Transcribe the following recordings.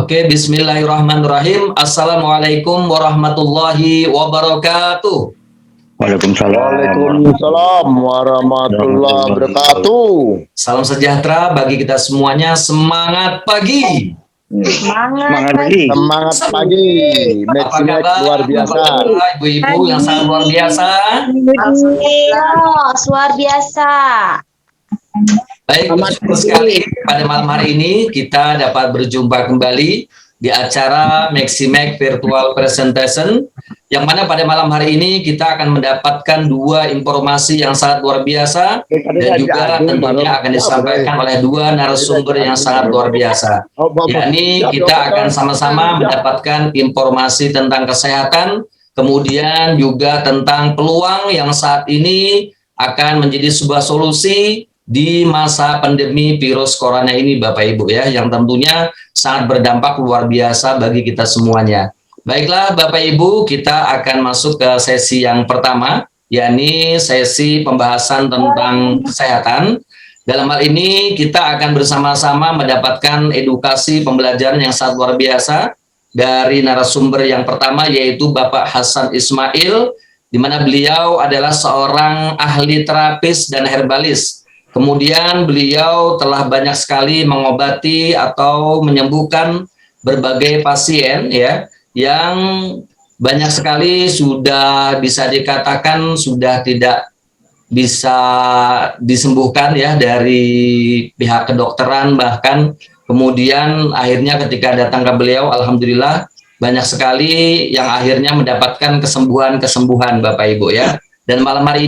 Oke, bismillahirrahmanirrahim. Assalamualaikum warahmatullahi wabarakatuh. Waalaikumsalam warahmatullahi wabarakatuh. Salam sejahtera bagi kita semuanya. Semangat pagi. Semangat pagi. Semangat pagi. Apa kabar? Luar biasa. Ibu-ibu yang sangat luar biasa. Alhamdulillah, luar biasa. Baik, bersyukur sekali pada malam hari ini kita dapat berjumpa kembali di acara Maximax Virtual Presentation, yang mana pada malam hari ini kita akan mendapatkan dua informasi yang sangat luar biasa dan juga tentunya akan disampaikan oleh dua narasumber yang sangat luar biasa. Yakni kita akan sama-sama mendapatkan informasi tentang kesehatan, kemudian juga tentang peluang yang saat ini akan menjadi sebuah solusi di masa pandemi virus corona ini, Bapak Ibu ya, yang tentunya sangat berdampak luar biasa bagi kita semuanya. Baiklah Bapak Ibu, kita akan masuk ke sesi yang pertama, yakni sesi pembahasan tentang kesehatan. Dalam hal ini kita akan bersama-sama mendapatkan edukasi pembelajaran yang sangat luar biasa dari narasumber yang pertama, yaitu Bapak Hasan Ismail, di mana beliau adalah seorang ahli terapis dan herbalis. Kemudian beliau telah banyak sekali mengobati atau menyembuhkan berbagai pasien ya, yang banyak sekali sudah bisa dikatakan sudah tidak bisa disembuhkan ya dari pihak kedokteran, bahkan kemudian akhirnya ketika datang ke beliau, alhamdulillah banyak sekali yang akhirnya mendapatkan kesembuhan Bapak Ibu ya. Dan malam hari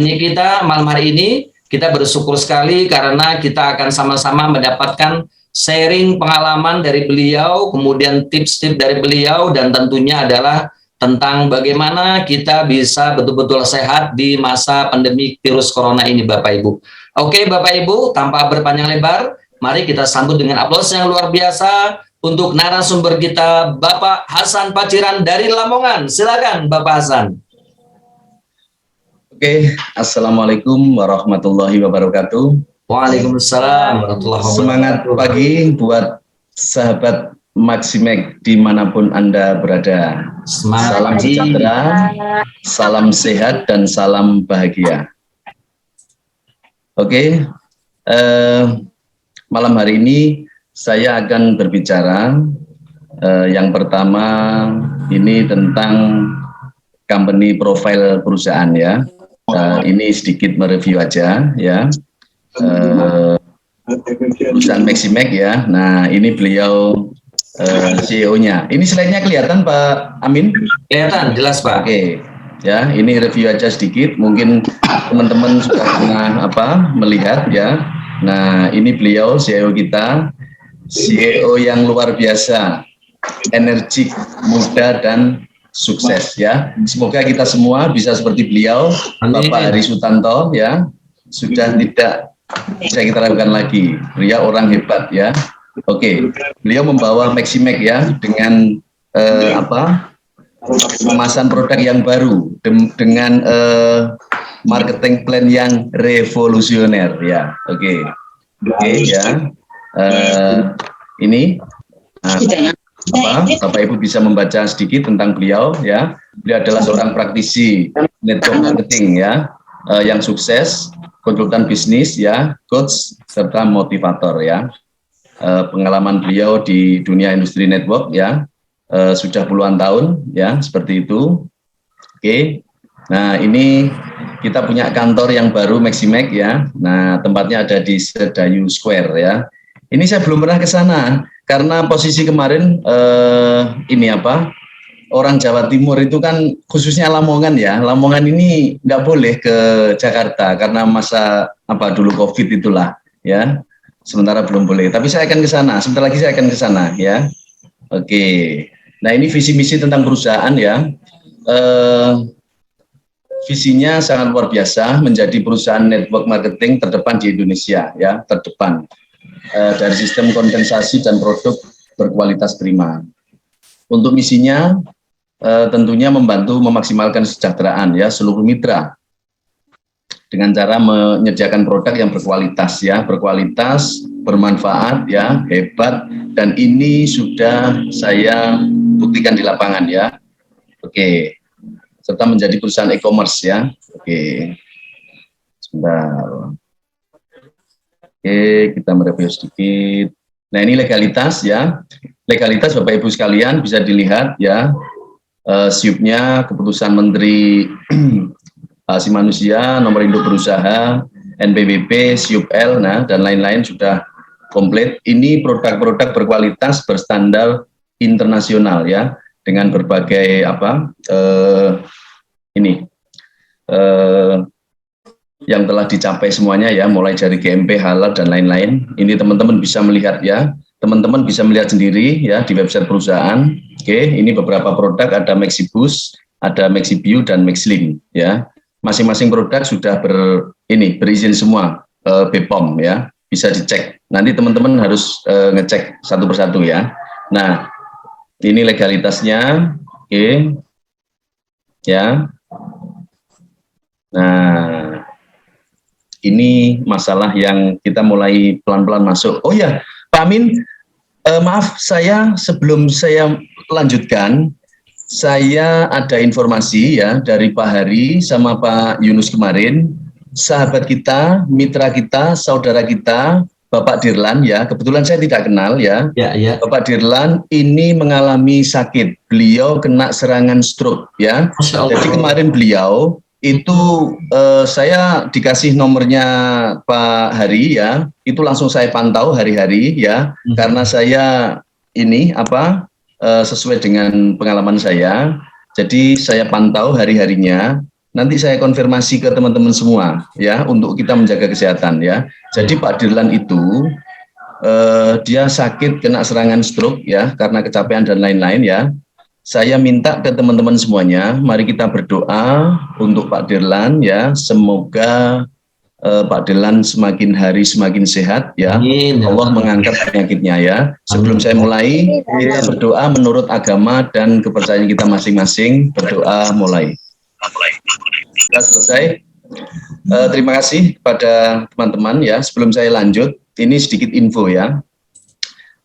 ini kita bersyukur sekali karena kita akan sama-sama mendapatkan sharing pengalaman dari beliau, kemudian tips-tips dari beliau, dan tentunya adalah tentang bagaimana kita bisa betul-betul sehat di masa pandemi virus corona ini, Bapak Ibu. Oke, Bapak Ibu, tanpa berpanjang lebar, mari kita sambut dengan aplaus yang luar biasa untuk narasumber kita, Bapak Hasan Paciran dari Lamongan. Silakan, Bapak Hasan. Oke, Assalamualaikum warahmatullahi wabarakatuh. Waalaikumsalam warahmatullahi wabarakatuh. Semangat pagi buat sahabat Maximax dimanapun Anda berada. Salam sejahtera, salam sehat, dan salam bahagia. Oke, malam hari ini saya akan berbicara yang pertama ini tentang company profile perusahaan ya. Ini sedikit mereview aja ya, perusahaan Maximax ya. Nah ini beliau CEO-nya. Ini slide-nya kelihatan Pak Amin? Kelihatan, jelas Pak. Oke, ya ini review aja sedikit. Mungkin teman-teman sudah pernah melihat ya. Nah ini beliau CEO kita, CEO yang luar biasa, energik, muda, dan sukses ya. Semoga kita semua bisa seperti beliau. Amin. Bapak Hari Sutanto ya, sudah tidak bisa kita lakukan lagi. Beliau orang hebat ya. Oke, beliau membawa Maximax ya dengan kemasan produk yang baru dengan marketing plan yang revolusioner ya. Oke ya. Ini Bapak Ibu bisa membaca sedikit tentang beliau ya. Beliau adalah seorang praktisi network marketing ya, yang sukses, konsultan bisnis ya, coach serta motivator ya. Pengalaman beliau di dunia industri network ya, sudah puluhan tahun ya, seperti itu. Oke. Nah, ini kita punya kantor yang baru Maximax ya. Nah, tempatnya ada di Sedayu Square ya. Ini saya belum pernah ke sana karena posisi kemarin orang Jawa Timur itu kan khususnya Lamongan ya. Lamongan ini nggak boleh ke Jakarta karena masa dulu COVID itulah ya. Sementara belum boleh. Tapi saya akan ke sana. Sebentar lagi saya akan ke sana ya. Oke. Nah ini visi misi tentang perusahaan ya. Visinya sangat luar biasa, menjadi perusahaan network marketing terdepan di Indonesia ya, terdepan. Dari sistem kompensasi dan produk berkualitas prima. Untuk misinya tentunya membantu memaksimalkan kesejahteraan ya seluruh mitra dengan cara menyediakan produk yang berkualitas ya, berkualitas, bermanfaat ya, hebat, dan ini sudah saya buktikan di lapangan ya. Oke, serta menjadi perusahaan e-commerce ya. Oke, sebentar. Oke, kita mereview sedikit. Nah, ini legalitas ya. Legalitas Bapak Ibu sekalian bisa dilihat ya. SIUP-nya keputusan Menteri Asasi Manusia, nomor induk berusaha, NPWP, SIUP-L, nah, dan lain-lain sudah komplit. Ini produk-produk berkualitas berstandar internasional ya, dengan berbagai yang telah dicapai semuanya ya, mulai dari GMP, halal, dan lain-lain. Ini teman-teman bisa melihat ya, teman-teman bisa melihat sendiri ya di website perusahaan. Oke, ini beberapa produk, ada Maxibus, ada Maxibio, dan Maxlink ya. Masing-masing produk sudah berizin semua BPOM ya, bisa dicek. Nanti teman-teman harus ngecek satu persatu ya. Nah, ini legalitasnya, oke, ya. Nah, ini masalah yang kita mulai pelan-pelan masuk. Oh ya, Pak Amin, maaf sebelum saya lanjutkan, saya ada informasi ya dari Pak Hari sama Pak Yunus kemarin, sahabat kita, mitra kita, saudara kita, Bapak Dirlan ya, kebetulan saya tidak kenal ya. Ya. Bapak Dirlan ini mengalami sakit, beliau kena serangan stroke ya. Jadi kemarin beliau itu saya dikasih nomornya Pak Hari ya, itu langsung saya pantau hari-hari ya, karena saya ini sesuai dengan pengalaman saya, jadi saya pantau hari-harinya. Nanti saya konfirmasi ke teman-teman semua ya, untuk kita menjaga kesehatan ya. Jadi Pak Dirlan itu dia sakit kena serangan stroke ya, karena kecapean dan lain-lain ya. Saya minta ke teman-teman semuanya, mari kita berdoa untuk Pak Dirlan ya, semoga Pak Dirlan semakin hari semakin sehat ya. Amin. Allah mengangkat penyakitnya ya. Sebelum saya mulai, kita berdoa menurut agama dan kepercayaan kita masing-masing. Berdoa mulai. Sudah selesai. Terima kasih kepada teman-teman ya. Sebelum saya lanjut, ini sedikit info ya.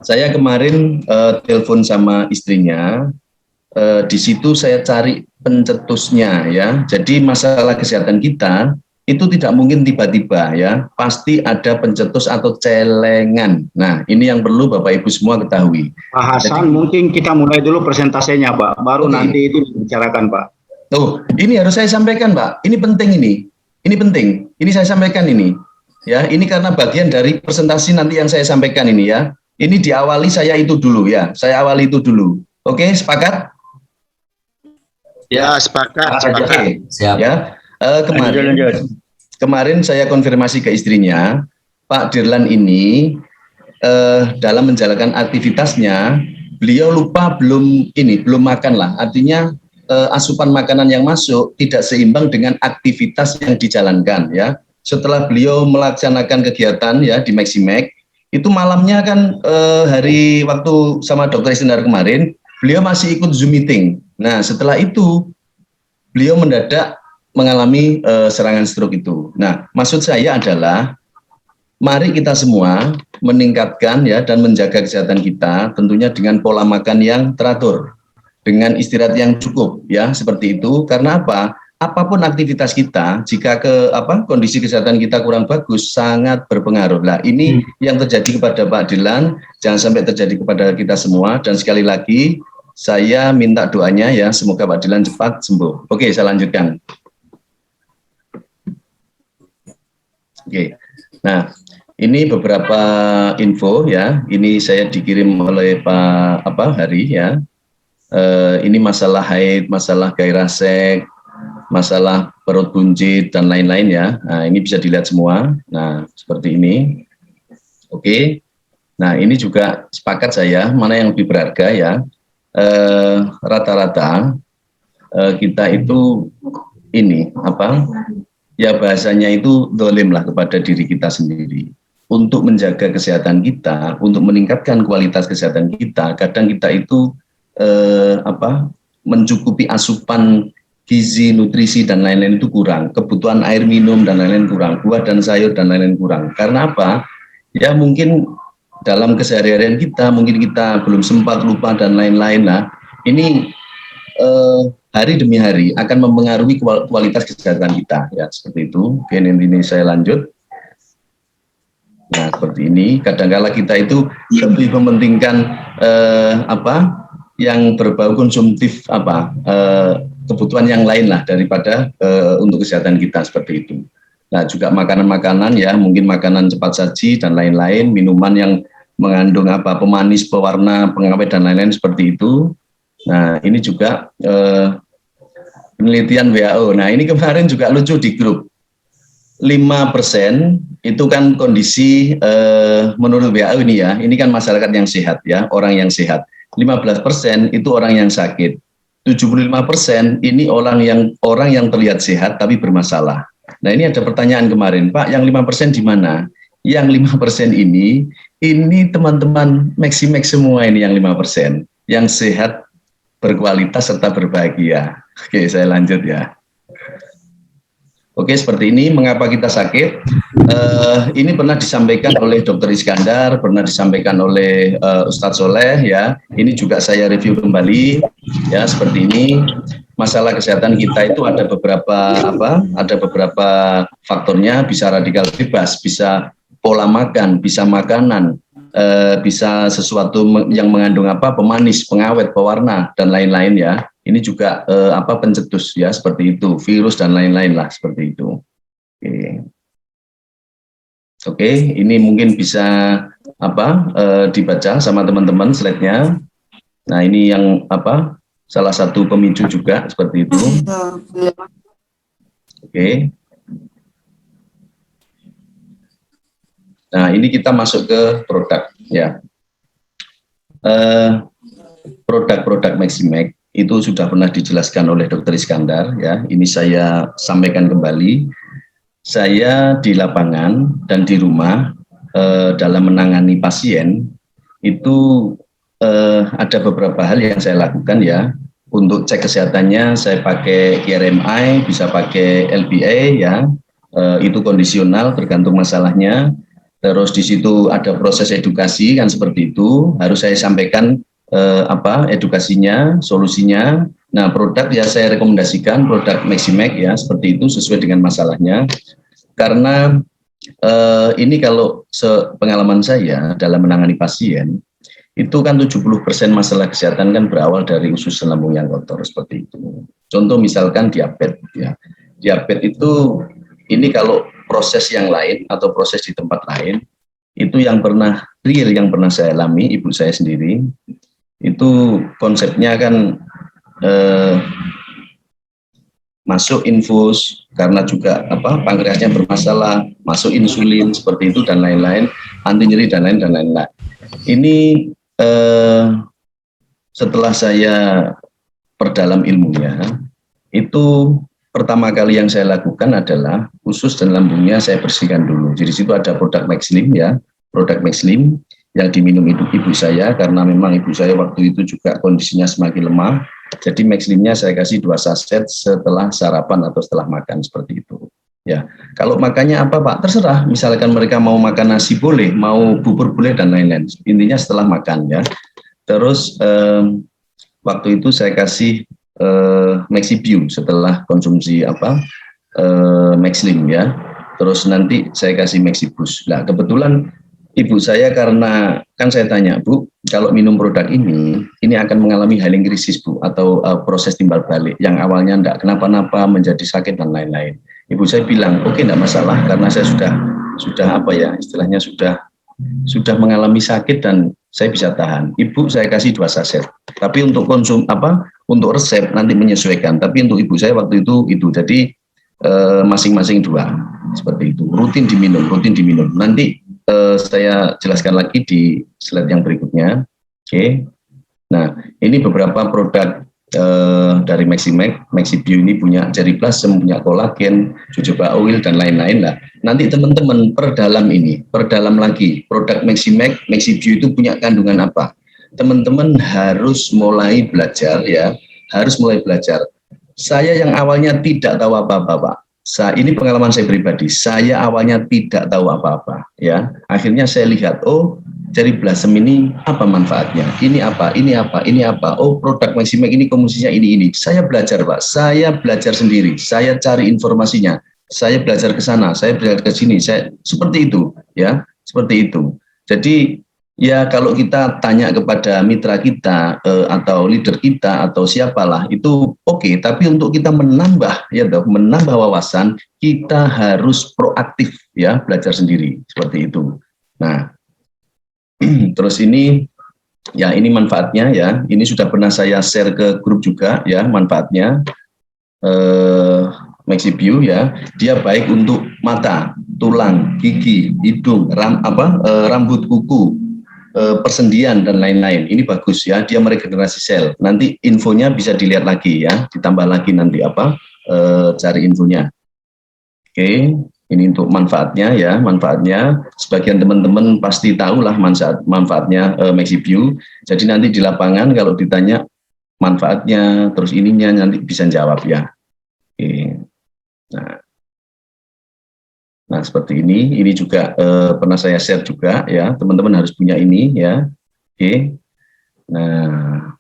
Saya kemarin telepon sama istrinya. Di situ saya cari pencetusnya ya. Jadi masalah kesehatan kita itu tidak mungkin tiba-tiba ya. Pasti ada pencetus atau celengan. Nah, ini yang perlu Bapak Ibu semua ketahui. Pak Hasan, mungkin kita mulai dulu presentasenya, Pak. Baru nanti itu dibicarakan, Pak. Tuh, ini harus saya sampaikan, Pak. Ini penting ini. Ini penting. Ini saya sampaikan ini. Ya, ini karena bagian dari presentasi nanti yang saya sampaikan ini ya. Ini diawali saya itu dulu ya. Saya awali itu dulu. Oke, sepakat? Ya, sepakat. Oke, siap. Ya, kemarin saya konfirmasi ke istrinya, Pak Dirlan ini dalam menjalankan aktivitasnya, beliau lupa belum makan lah. Artinya asupan makanan yang masuk tidak seimbang dengan aktivitas yang dijalankan ya. Setelah beliau melaksanakan kegiatan ya di Maximax, itu malamnya kan hari waktu sama Dokter Iskandar kemarin, beliau masih ikut Zoom meeting. Nah, setelah itu beliau mendadak mengalami serangan stroke itu. Nah, maksud saya adalah mari kita semua meningkatkan ya dan menjaga kesehatan kita tentunya dengan pola makan yang teratur, dengan istirahat yang cukup ya, seperti itu. Karena apa? Apapun aktivitas kita, jika kondisi kesehatan kita kurang bagus, sangat berpengaruh. Nah, ini yang terjadi kepada Pak Dirlan, jangan sampai terjadi kepada kita semua. Dan sekali lagi, saya minta doanya ya, semoga Pak Dirlan cepat sembuh. Oke, saya lanjutkan. Oke, nah ini beberapa info ya. Ini saya dikirim oleh Pak Hari ya. Ini masalah haid, masalah gairah seks, masalah perut buncit dan lain-lain ya. Nah, ini bisa dilihat semua. Nah, seperti ini. Oke. Nah, ini juga sepakat saya mana yang lebih berharga ya. Rata-rata kita itu ya bahasanya itu dolim lah kepada diri kita sendiri. Untuk menjaga kesehatan kita, untuk meningkatkan kualitas kesehatan kita, kadang kita itu mencukupi asupan gizi, nutrisi dan lain-lain itu kurang, kebutuhan air minum dan lain-lain kurang, buah dan sayur dan lain-lain kurang. Karena apa? Ya mungkin dalam keseharian kita, mungkin kita belum sempat, lupa dan lain-lain. Nah, ini hari demi hari akan mempengaruhi kualitas kesehatan kita. Ya seperti itu. Oke, ini saya lanjut. Nah, seperti ini. Kadang-kala kita itu lebih mementingkan yang berbau konsumtif kebutuhan yang lain lah daripada untuk kesehatan kita seperti itu. Nah, juga makanan-makanan ya, mungkin makanan cepat saji dan lain-lain, minuman yang mengandung pemanis, pewarna, pengawet dan lain-lain seperti itu. Nah, ini juga penelitian WHO. Nah, ini kemarin juga lucu di grup. 5% itu kan kondisi menurut WHO ini ya, ini kan masyarakat yang sehat ya, orang yang sehat. 15% itu orang yang sakit. 75% ini orang yang terlihat sehat tapi bermasalah. Nah, ini ada pertanyaan kemarin, Pak, yang 5% di mana? Yang 5% ini teman-teman Maximax semua ini yang 5%, yang sehat, berkualitas serta berbahagia. Oke, saya lanjut ya. Oke, seperti ini mengapa kita sakit. Ini pernah disampaikan oleh Dr. Iskandar, pernah disampaikan oleh Ustadz Soleh ya. Ini juga saya review kembali ya, seperti ini. Masalah kesehatan kita itu ada beberapa faktornya, bisa radikal bebas, bisa pola makan, bisa makanan, bisa sesuatu yang mengandung pemanis, pengawet, pewarna dan lain-lain ya. Ini juga pencetus ya, seperti itu, virus dan lain-lain lah seperti itu. Oke, ini mungkin bisa dibaca sama teman-teman slide-nya. Nah, ini yang salah satu pemicu juga seperti itu. Oke. Nah, ini kita masuk ke produk ya. Produk-produk Maximax itu sudah pernah dijelaskan oleh Dr. Iskandar ya. Ini saya sampaikan kembali. Saya di lapangan dan di rumah dalam menangani pasien itu ada beberapa hal yang saya lakukan ya. Untuk cek kesehatannya saya pakai QRMI, bisa pakai LPA ya. Itu kondisional tergantung masalahnya. Terus di situ ada proses edukasi kan seperti itu. Harus saya sampaikan edukasinya, solusinya. Nah, produk ya saya rekomendasikan produk Maximax ya, seperti itu sesuai dengan masalahnya. Karena ini kalau pengalaman saya dalam menangani pasien, itu kan 70% masalah kesehatan kan berawal dari usus lambung yang kotor seperti itu. Contoh misalkan diabetes ya. Diabetes itu ini kalau proses yang lain atau proses di tempat lain, itu yang pernah saya alami, ibu saya sendiri, itu konsepnya kan masuk infus karena juga pankreasnya bermasalah, masuk insulin seperti itu dan lain-lain, anti nyeri dan lain-lain. Ini setelah saya perdalam ilmunya, itu pertama kali yang saya lakukan adalah usus dan lambungnya saya bersihkan dulu. Jadi situ ada produk Maxlim ya, produk Maxlim yang diminum ibu saya karena memang ibu saya waktu itu juga kondisinya semakin lemah. Jadi Maxlimnya saya kasih 2 saset setelah sarapan atau setelah makan seperti itu. Ya, kalau makannya apa Pak? Terserah. Misalkan mereka mau makan nasi boleh, mau bubur boleh dan lain-lain. Intinya setelah makan ya. Terus waktu itu saya kasih Maxibio setelah konsumsi Maxlim ya. Terus nanti saya kasih Maxibus. Nah, kebetulan ibu saya karena kan saya tanya, Bu, kalau minum produk ini akan mengalami healing krisis Bu, atau proses timbal balik yang awalnya enggak kenapa-napa menjadi sakit dan lain-lain. Ibu saya bilang, oke, enggak masalah karena saya sudah istilahnya sudah mengalami sakit dan saya bisa tahan. Ibu saya kasih 2 saset. Tapi untuk untuk resep nanti menyesuaikan. Tapi untuk ibu saya waktu itu jadi masing-masing 2 seperti itu. Rutin diminum. Nanti saya jelaskan lagi di slide yang berikutnya. Oke. Nah, ini beberapa produk dari Maximax. Maxibio ini punya Cherry Blossom, punya kolagen, jojoba oil dan lain-lain lah. Nanti teman-teman perdalam lagi produk Maximax, Maxibio itu punya kandungan apa? Teman-teman harus mulai belajar ya, Saya yang awalnya tidak tahu apa-apa, Pak. Ini pengalaman saya pribadi. Saya awalnya tidak tahu apa-apa, ya. Akhirnya saya lihat, oh, dari Blasem ini apa manfaatnya? Ini apa? Ini apa? Ini apa? Oh, produk Maximag ini komposisinya ini. Saya belajar, Pak. Saya belajar sendiri. Saya cari informasinya. Saya belajar ke sana. Saya belajar ke sini. Saya seperti itu, ya. Seperti itu. Jadi ya kalau kita tanya kepada mitra kita atau leader kita atau siapalah itu oke, tapi untuk kita menambah ya menambah wawasan kita harus proaktif ya, belajar sendiri seperti itu. Nah, terus ini ya ini manfaatnya ya. Ini sudah pernah saya share ke grup juga ya manfaatnya. Maxibio ya, dia baik untuk mata, tulang, gigi, hidung, rambut, kuku, persendian dan lain-lain. Ini bagus ya, dia meregenerasi sel. Nanti infonya bisa dilihat lagi ya, ditambah lagi nanti cari infonya. Oke, ini untuk manfaatnya ya, manfaatnya. Sebagian teman-teman pasti tahu lah manfaatnya Maxibio. Jadi nanti di lapangan kalau ditanya manfaatnya, terus ininya nanti bisa jawab ya. Oke. Nah seperti ini juga pernah saya share juga ya, teman-teman harus punya ini ya. Oke. Nah,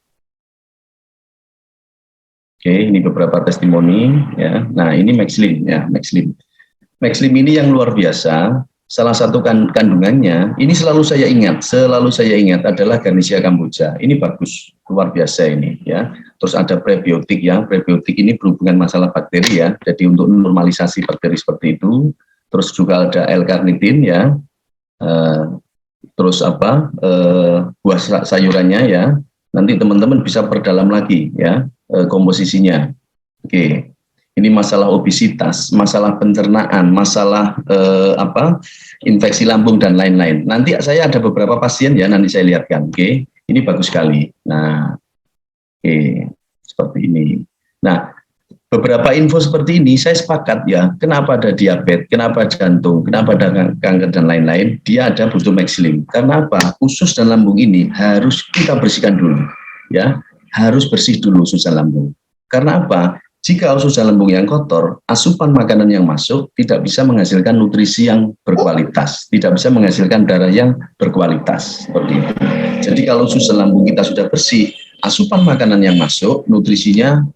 oke, ini beberapa testimoni ya. Nah ini Maxlim ya, Maxlim. Maxlim ini yang luar biasa. Salah satu kandungannya ini selalu saya ingat adalah Garnicia Cambogia. Ini bagus, luar biasa ini ya. Terus ada prebiotik ya, prebiotik ini berhubungan masalah bakteri ya. Jadi untuk normalisasi bakteri seperti itu. Terus juga ada L-carnitin ya. Terus buah sayurannya ya. Nanti teman-teman bisa perdalam lagi ya komposisinya. Oke. Ini masalah obesitas, masalah pencernaan, masalah infeksi lambung dan lain-lain. Nanti saya ada beberapa pasien ya, nanti saya lihatkan. Oke, ini bagus sekali. Nah, oke, seperti ini. Nah, beberapa info seperti ini saya sepakat ya. Kenapa ada diabetes, kenapa jantung, kenapa ada kanker dan lain-lain? Dia ada butuh Maxlim. Karena apa? Usus dan lambung ini harus kita bersihkan dulu, ya. Harus bersih dulu usus dan lambung. Karena apa? Jika usus dan lambung yang kotor, asupan makanan yang masuk tidak bisa menghasilkan nutrisi yang berkualitas, tidak bisa menghasilkan darah yang berkualitas, seperti itu. Jadi kalau usus dan lambung kita sudah bersih, asupan makanan yang masuk, nutrisinya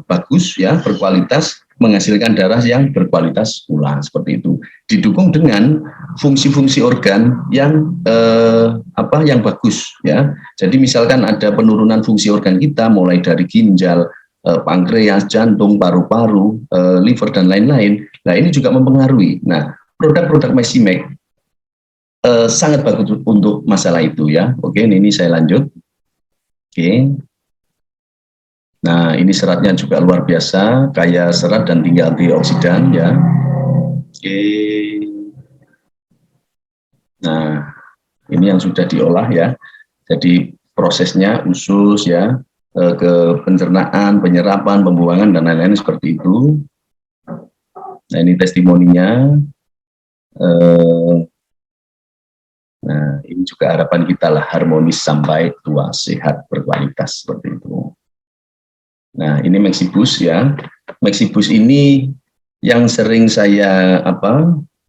bagus ya, berkualitas, menghasilkan darah yang berkualitas pula, seperti itu. Didukung dengan fungsi-fungsi organ yang yang bagus ya. Jadi misalkan ada penurunan fungsi organ kita, mulai dari ginjal, pankreas, jantung, paru-paru, liver dan lain-lain. Nah ini juga mempengaruhi. Nah produk-produk Maximag sangat bagus untuk masalah itu ya. Oke, ini saya lanjut. Oke. Nah ini seratnya juga luar biasa, kaya serat dan tinggi antioksidan ya. Oke. Nah ini yang sudah diolah ya. Jadi prosesnya usus ya, ke pencernaan, penyerapan, pembuangan dan lain-lain seperti itu. Nah ini testimoninya. Nah ini juga harapan kita lah, harmonis sampai tua, sehat, berkualitas seperti itu. Nah ini Maxibus ya. Maxibus ini yang sering saya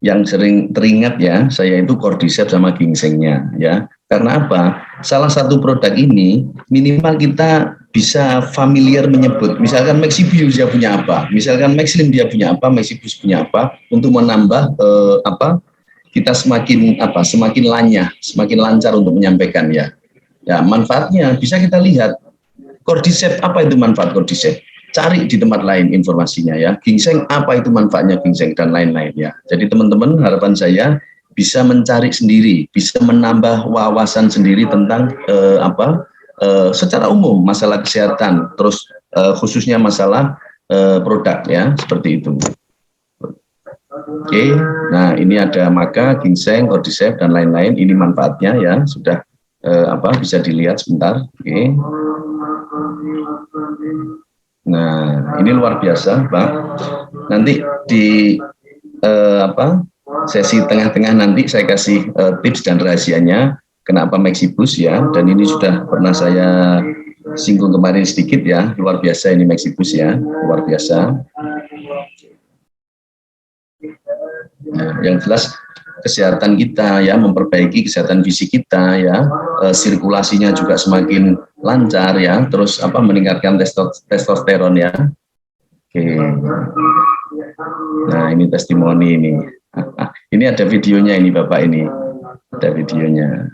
yang sering teringat ya, saya itu Cordyceps sama ginsengnya ya. Karena apa? Salah satu produk ini minimal kita bisa familiar menyebut. Misalkan Maxibus dia punya apa? Misalkan Maxlim dia punya apa? Maxibus punya apa? Untuk menambah kita semakin lanyah, semakin lancar untuk menyampaikan ya. Ya manfaatnya bisa kita lihat. Cordyceps, apa itu manfaat Cordyceps? Cari di tempat lain informasinya ya. Ginseng, apa itu manfaatnya ginseng dan lain-lain ya. Jadi teman-teman, harapan saya bisa mencari sendiri, bisa menambah wawasan sendiri tentang secara umum masalah kesehatan, terus khususnya masalah produk ya, seperti itu. Oke, nah ini ada maca, ginseng, cordyceps dan lain-lain. Ini manfaatnya ya, sudah bisa dilihat sebentar. Oke. Nah, ini luar biasa, Pak. Nanti di sesi tengah-tengah nanti saya kasih tips dan rahasianya kenapa Maxibus ya. Dan ini sudah pernah saya singgung kemarin sedikit ya, luar biasa ini Maxibus ya, luar biasa. Nah, yang jelas kesehatan kita ya, memperbaiki kesehatan fisik kita ya, sirkulasinya juga semakin lancar ya, terus meningkatkan testosteron ya. Oke. Nah, ini testimoni ini. Ini ada videonya ini Bapak ini. Ada videonya.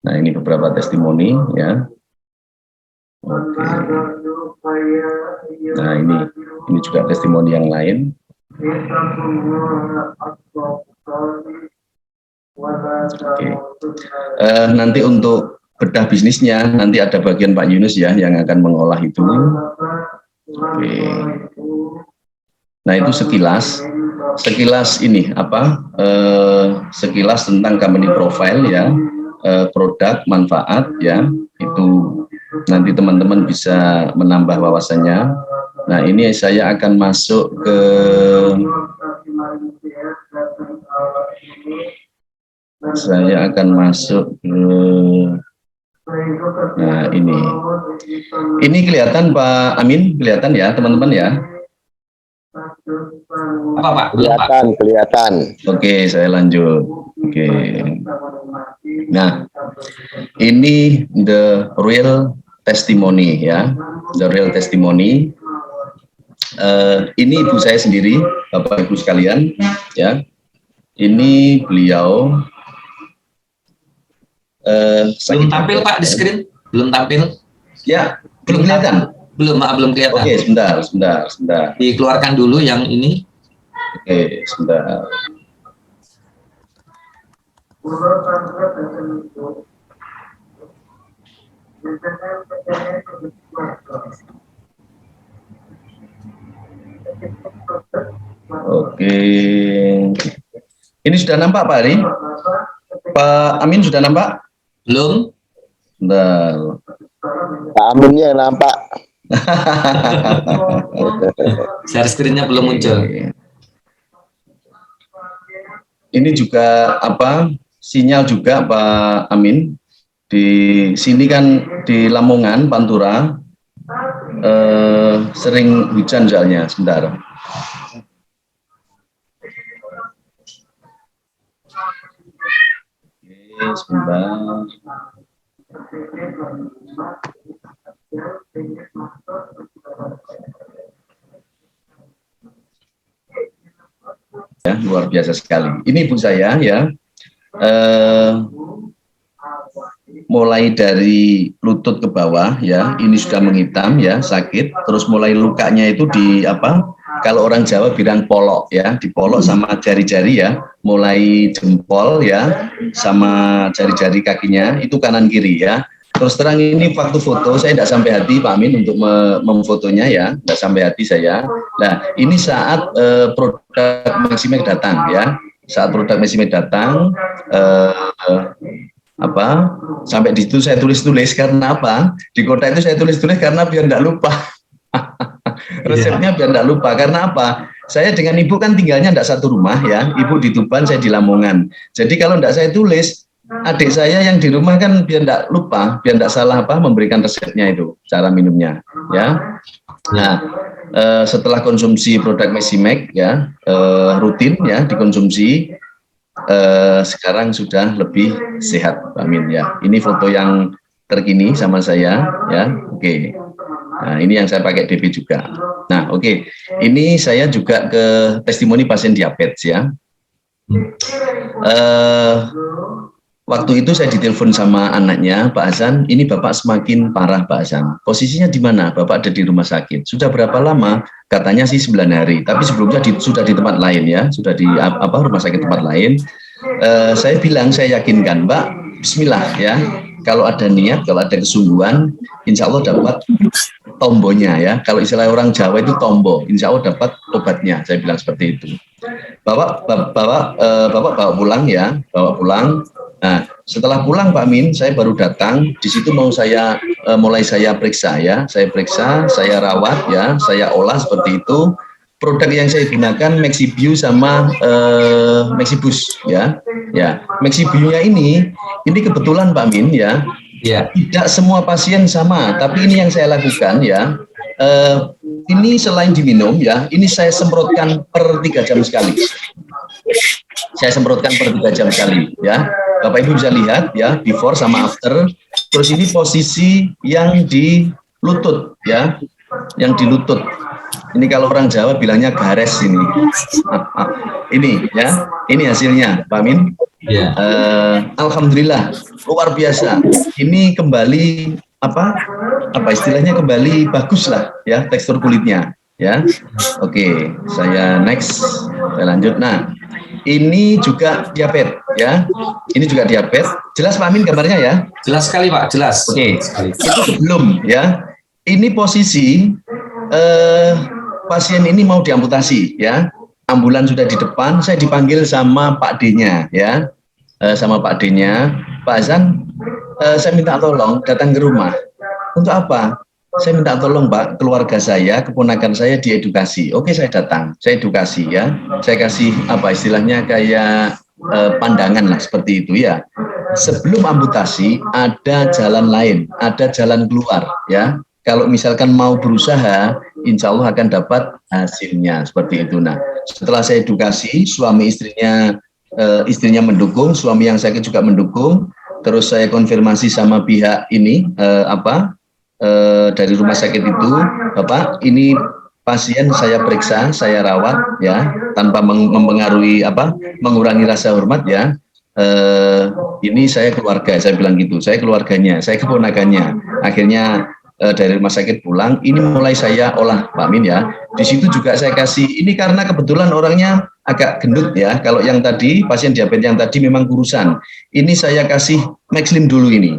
Nah, ini beberapa testimoni ya. Oke. Nah, ini juga testimoni yang lain. Oke. Nanti untuk bedah bisnisnya nanti ada bagian Pak Yunus ya yang akan mengolah itu. Oke. Nah, itu sekilas ini sekilas tentang company profile ya, produk, manfaat ya, itu nanti teman-teman bisa menambah wawasannya. Nah, ini saya akan masuk ke nah, ini kelihatan Pak Amin, kelihatan ya teman-teman ya. Apa Pak? Kelihatan. Oke, saya lanjut. Oke. Nah, ini the real testimony ya, the real testimony. Ini ibu saya sendiri, Bapak Ibu sekalian ya. Ini beliau. Belum tampil Pak di screen? Belum tampil? Ya, belum kelihatan. Belum kelihatan. Oke, sebentar. Dikeluarkan dulu yang ini. Oke, sebentar. Oke. Ini sudah nampak Pak Ari? Pak Amin sudah nampak? Belum. Bentar. Pak Aminnya nampak. Share screen-nya belum muncul. Ini juga sinyal juga Pak Amin. Di sini kan di Lamongan, Pantura, sering hujan soalnya. Sebentar. Oke, sebentar. Ya, luar biasa sekali. Ini ibu saya ya, mulai dari lutut ke bawah ya, ini sudah menghitam ya, sakit. Terus mulai lukanya itu di kalau orang Jawa bilang polok ya, dipolok sama jari-jari ya, mulai jempol ya, sama jari-jari kakinya itu kanan kiri ya. Terus terang ini waktu foto saya tidak sampai hati Pak Amin untuk memfotonya ya, tidak sampai hati saya. Nah, ini saat produk Maximeg datang ya, saat produk Maximeg datang, sampai di situ saya tulis-tulis karena apa? Di kota itu saya tulis-tulis karena biar tidak lupa. Resepnya biar tidak lupa. Karena apa? Saya dengan ibu kan tinggalnya tidak satu rumah ya. Ibu di Tuban, saya di Lamongan. Jadi kalau tidak saya tulis, adik saya yang di rumah kan biar tidak lupa, biar tidak salah memberikan resepnya itu, cara minumnya ya. Nah, setelah konsumsi produk Maximeg ya, rutin ya dikonsumsi, sekarang sudah lebih sehat Pak Amin ya. Ini foto yang terkini sama saya ya. Oke. Nah, ini yang saya pakai DP juga. Nah, oke. Ini saya juga ke testimoni pasien diabetes ya. Waktu itu saya ditelepon sama anaknya, Pak Hasan, ini Bapak semakin parah Pak Hasan. Posisinya di mana? Bapak ada di rumah sakit. Sudah berapa lama? Katanya sih 9 hari. Tapi sebelumnya sudah di tempat lain ya, sudah di rumah sakit tempat lain. Saya bilang, saya yakinkan, Mbak, Bismillah ya. Kalau ada niat, kalau ada kesungguhan, insya Allah dapat tombonya ya. Kalau istilah orang Jawa itu tombo, insya Allah dapat obatnya. Saya bilang seperti itu. Bapak bawa pulang ya, bawa pulang. Nah, setelah pulang Pak Amin, saya baru datang. Di situ mulai saya periksa ya. Saya periksa, saya rawat ya, saya olah seperti itu. Produk yang saya gunakan Maxibio sama Maxibus ya. Ya, Maxibio-nya ini kebetulan Pak Amin ya. Ya. Tidak semua pasien sama, tapi ini yang saya lakukan ya. Ini selain diminum ya, ini saya semprotkan per 3 jam sekali. Saya semprotkan per 3 jam sekali ya. Bapak Ibu bisa lihat ya, before sama after. Terus ini posisi yang di lutut ya, yang di lutut. Ini kalau orang Jawa bilangnya gares ini. Ini ya, ini hasilnya, Pak Amin. Ya. Alhamdulillah luar biasa. Ini kembali apa istilahnya, kembali bagus lah ya tekstur kulitnya ya. Oke, saya next, saya lanjut. Nah, ini juga diabetes ya. Ini juga diabetes. Jelas Pak Amin gambarnya ya? Jelas sekali Pak, jelas. Oke, itu sebelum ya. Ini posisi pasien ini mau diamputasi ya. Ambulan sudah di depan, saya dipanggil sama Pak D-nya ya. Sama Pak D-nya, Pak Hasan, saya minta tolong datang ke rumah. Untuk apa? Saya minta tolong Pak, keluarga saya, keponakan saya diedukasi. Oke, saya datang, saya edukasi ya. Saya kasih apa istilahnya kayak pandangan lah seperti itu ya. Sebelum amputasi ada jalan lain, ada jalan keluar ya. Kalau misalkan mau berusaha, insya Allah akan dapat hasilnya seperti itu. Nah, setelah saya edukasi, suami istrinya mendukung, suami yang sakit juga mendukung. Terus saya konfirmasi sama pihak ini dari rumah sakit itu, Bapak, ini pasien saya periksa, saya rawat ya, tanpa mempengaruhi mengurangi rasa hormat ya. Ini saya keluarga, saya bilang gitu, saya keluarganya, saya keponakannya. Akhirnya dari rumah sakit pulang, ini mulai saya olah Pak Amin ya. Di situ juga saya kasih, ini karena kebetulan orangnya agak gendut ya. Kalau yang tadi, pasien diabetes yang tadi memang kurusan. Ini saya kasih Maxlim dulu ini.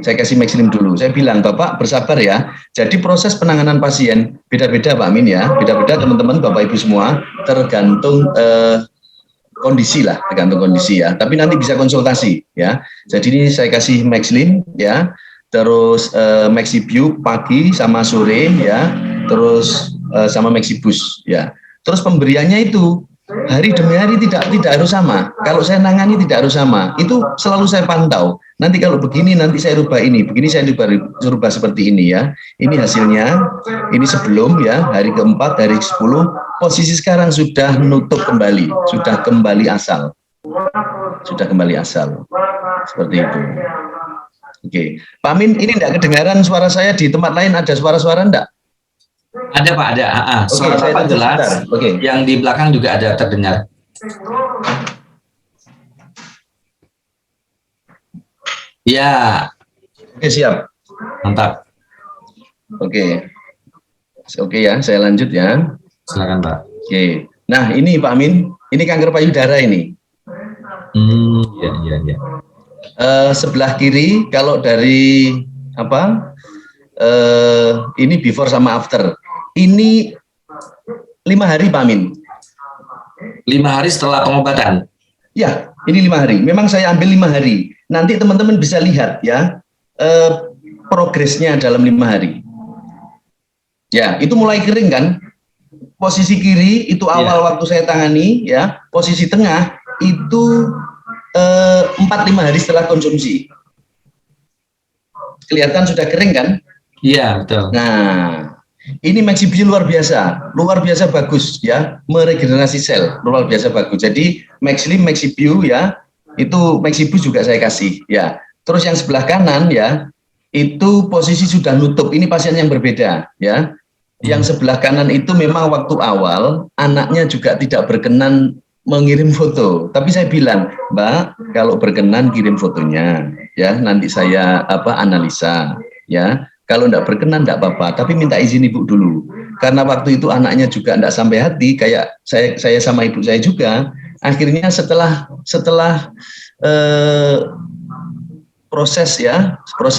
Saya kasih Maxlim dulu. Saya bilang, Bapak bersabar ya. Jadi proses penanganan pasien beda-beda Pak Amin ya. Beda-beda teman-teman, Bapak Ibu semua, tergantung kondisi lah, tergantung kondisi ya. Tapi nanti bisa konsultasi ya. Jadi ini saya kasih Maxlim ya. Terus Maxibus pagi sama sore ya, terus sama Maxibus ya. Terus pemberiannya itu hari demi hari tidak harus sama. Kalau saya nangani tidak harus sama. Itu selalu saya pantau. Nanti kalau begini nanti saya rubah ini, begini saya rubah seperti ini ya. Ini hasilnya. Ini sebelum ya, hari keempat, hari ke-10, posisi sekarang sudah nutup kembali, sudah kembali asal. Sudah kembali asal. Seperti itu. Oke, Pak Amin, ini enggak kedengaran suara saya di tempat lain, ada suara-suara enggak? Ada Pak, ada. Suara Bapak jelas. Oke. Yang di belakang juga ada terdengar. Ya. Oke, siap. Mantap. Oke. Oke ya, saya lanjut ya. Silakan Pak. Oke. Nah, ini Pak Amin, ini kanker payudara ini. Iya. Sebelah kiri kalau dari ini before sama after. Ini 5 hari Pak Amin. 5 hari setelah pengobatan. Ya, ini 5 hari. Memang saya ambil 5 hari. Nanti teman-teman bisa lihat ya progresnya dalam 5 hari. Ya, itu mulai kering kan? Posisi kiri itu awal waktu saya tangani ya. Posisi tengah itu 4-5 hari setelah konsumsi. Kelihatan sudah kering kan? Iya, betul. Nah, ini Maxibus luar biasa bagus ya, meregenerasi sel, luar biasa bagus. Jadi Maxlim, Maxibus ya, itu Maxibus juga saya kasih ya. Terus yang sebelah kanan ya, itu posisi sudah nutup. Ini pasien yang berbeda ya. Yang sebelah kanan itu memang waktu awal anaknya juga tidak berkenan mengirim foto, tapi saya bilang, Mbak, kalau berkenan kirim fotonya, ya nanti saya analisa, ya. Kalau tidak berkenan tidak apa-apa, tapi minta izin ibu dulu, karena waktu itu anaknya juga tidak sampai hati, kayak saya sama ibu saya juga. Akhirnya setelah proses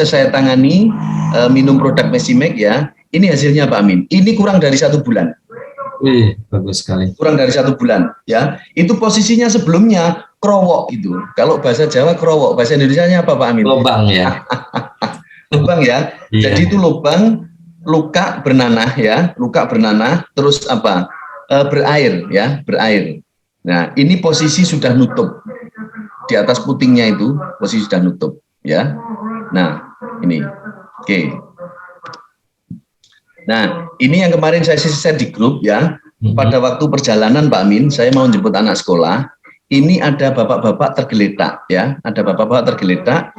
saya tangani, minum produk Maximec ya, ini hasilnya Pak Amin. Ini kurang dari 1 bulan. Wih, bagus sekali. Kurang dari 1 bulan, ya. Itu posisinya sebelumnya krowok gitu. Kalau bahasa Jawa krowok, bahasa Indonesianya apa Pak Amin? Lubang ya. Lubang ya. Iya. Jadi itu lubang, luka bernanah ya, luka bernanah, terus berair ya, berair. Nah, ini posisi sudah nutup. Di atas putingnya itu posisi sudah nutup, ya. Nah, ini. Oke. Nah, ini yang kemarin saya share di grup ya. Pada waktu perjalanan Pak Amin, saya mau jemput anak sekolah. Ini ada bapak-bapak tergeletak ya, ada bapak-bapak tergeletak.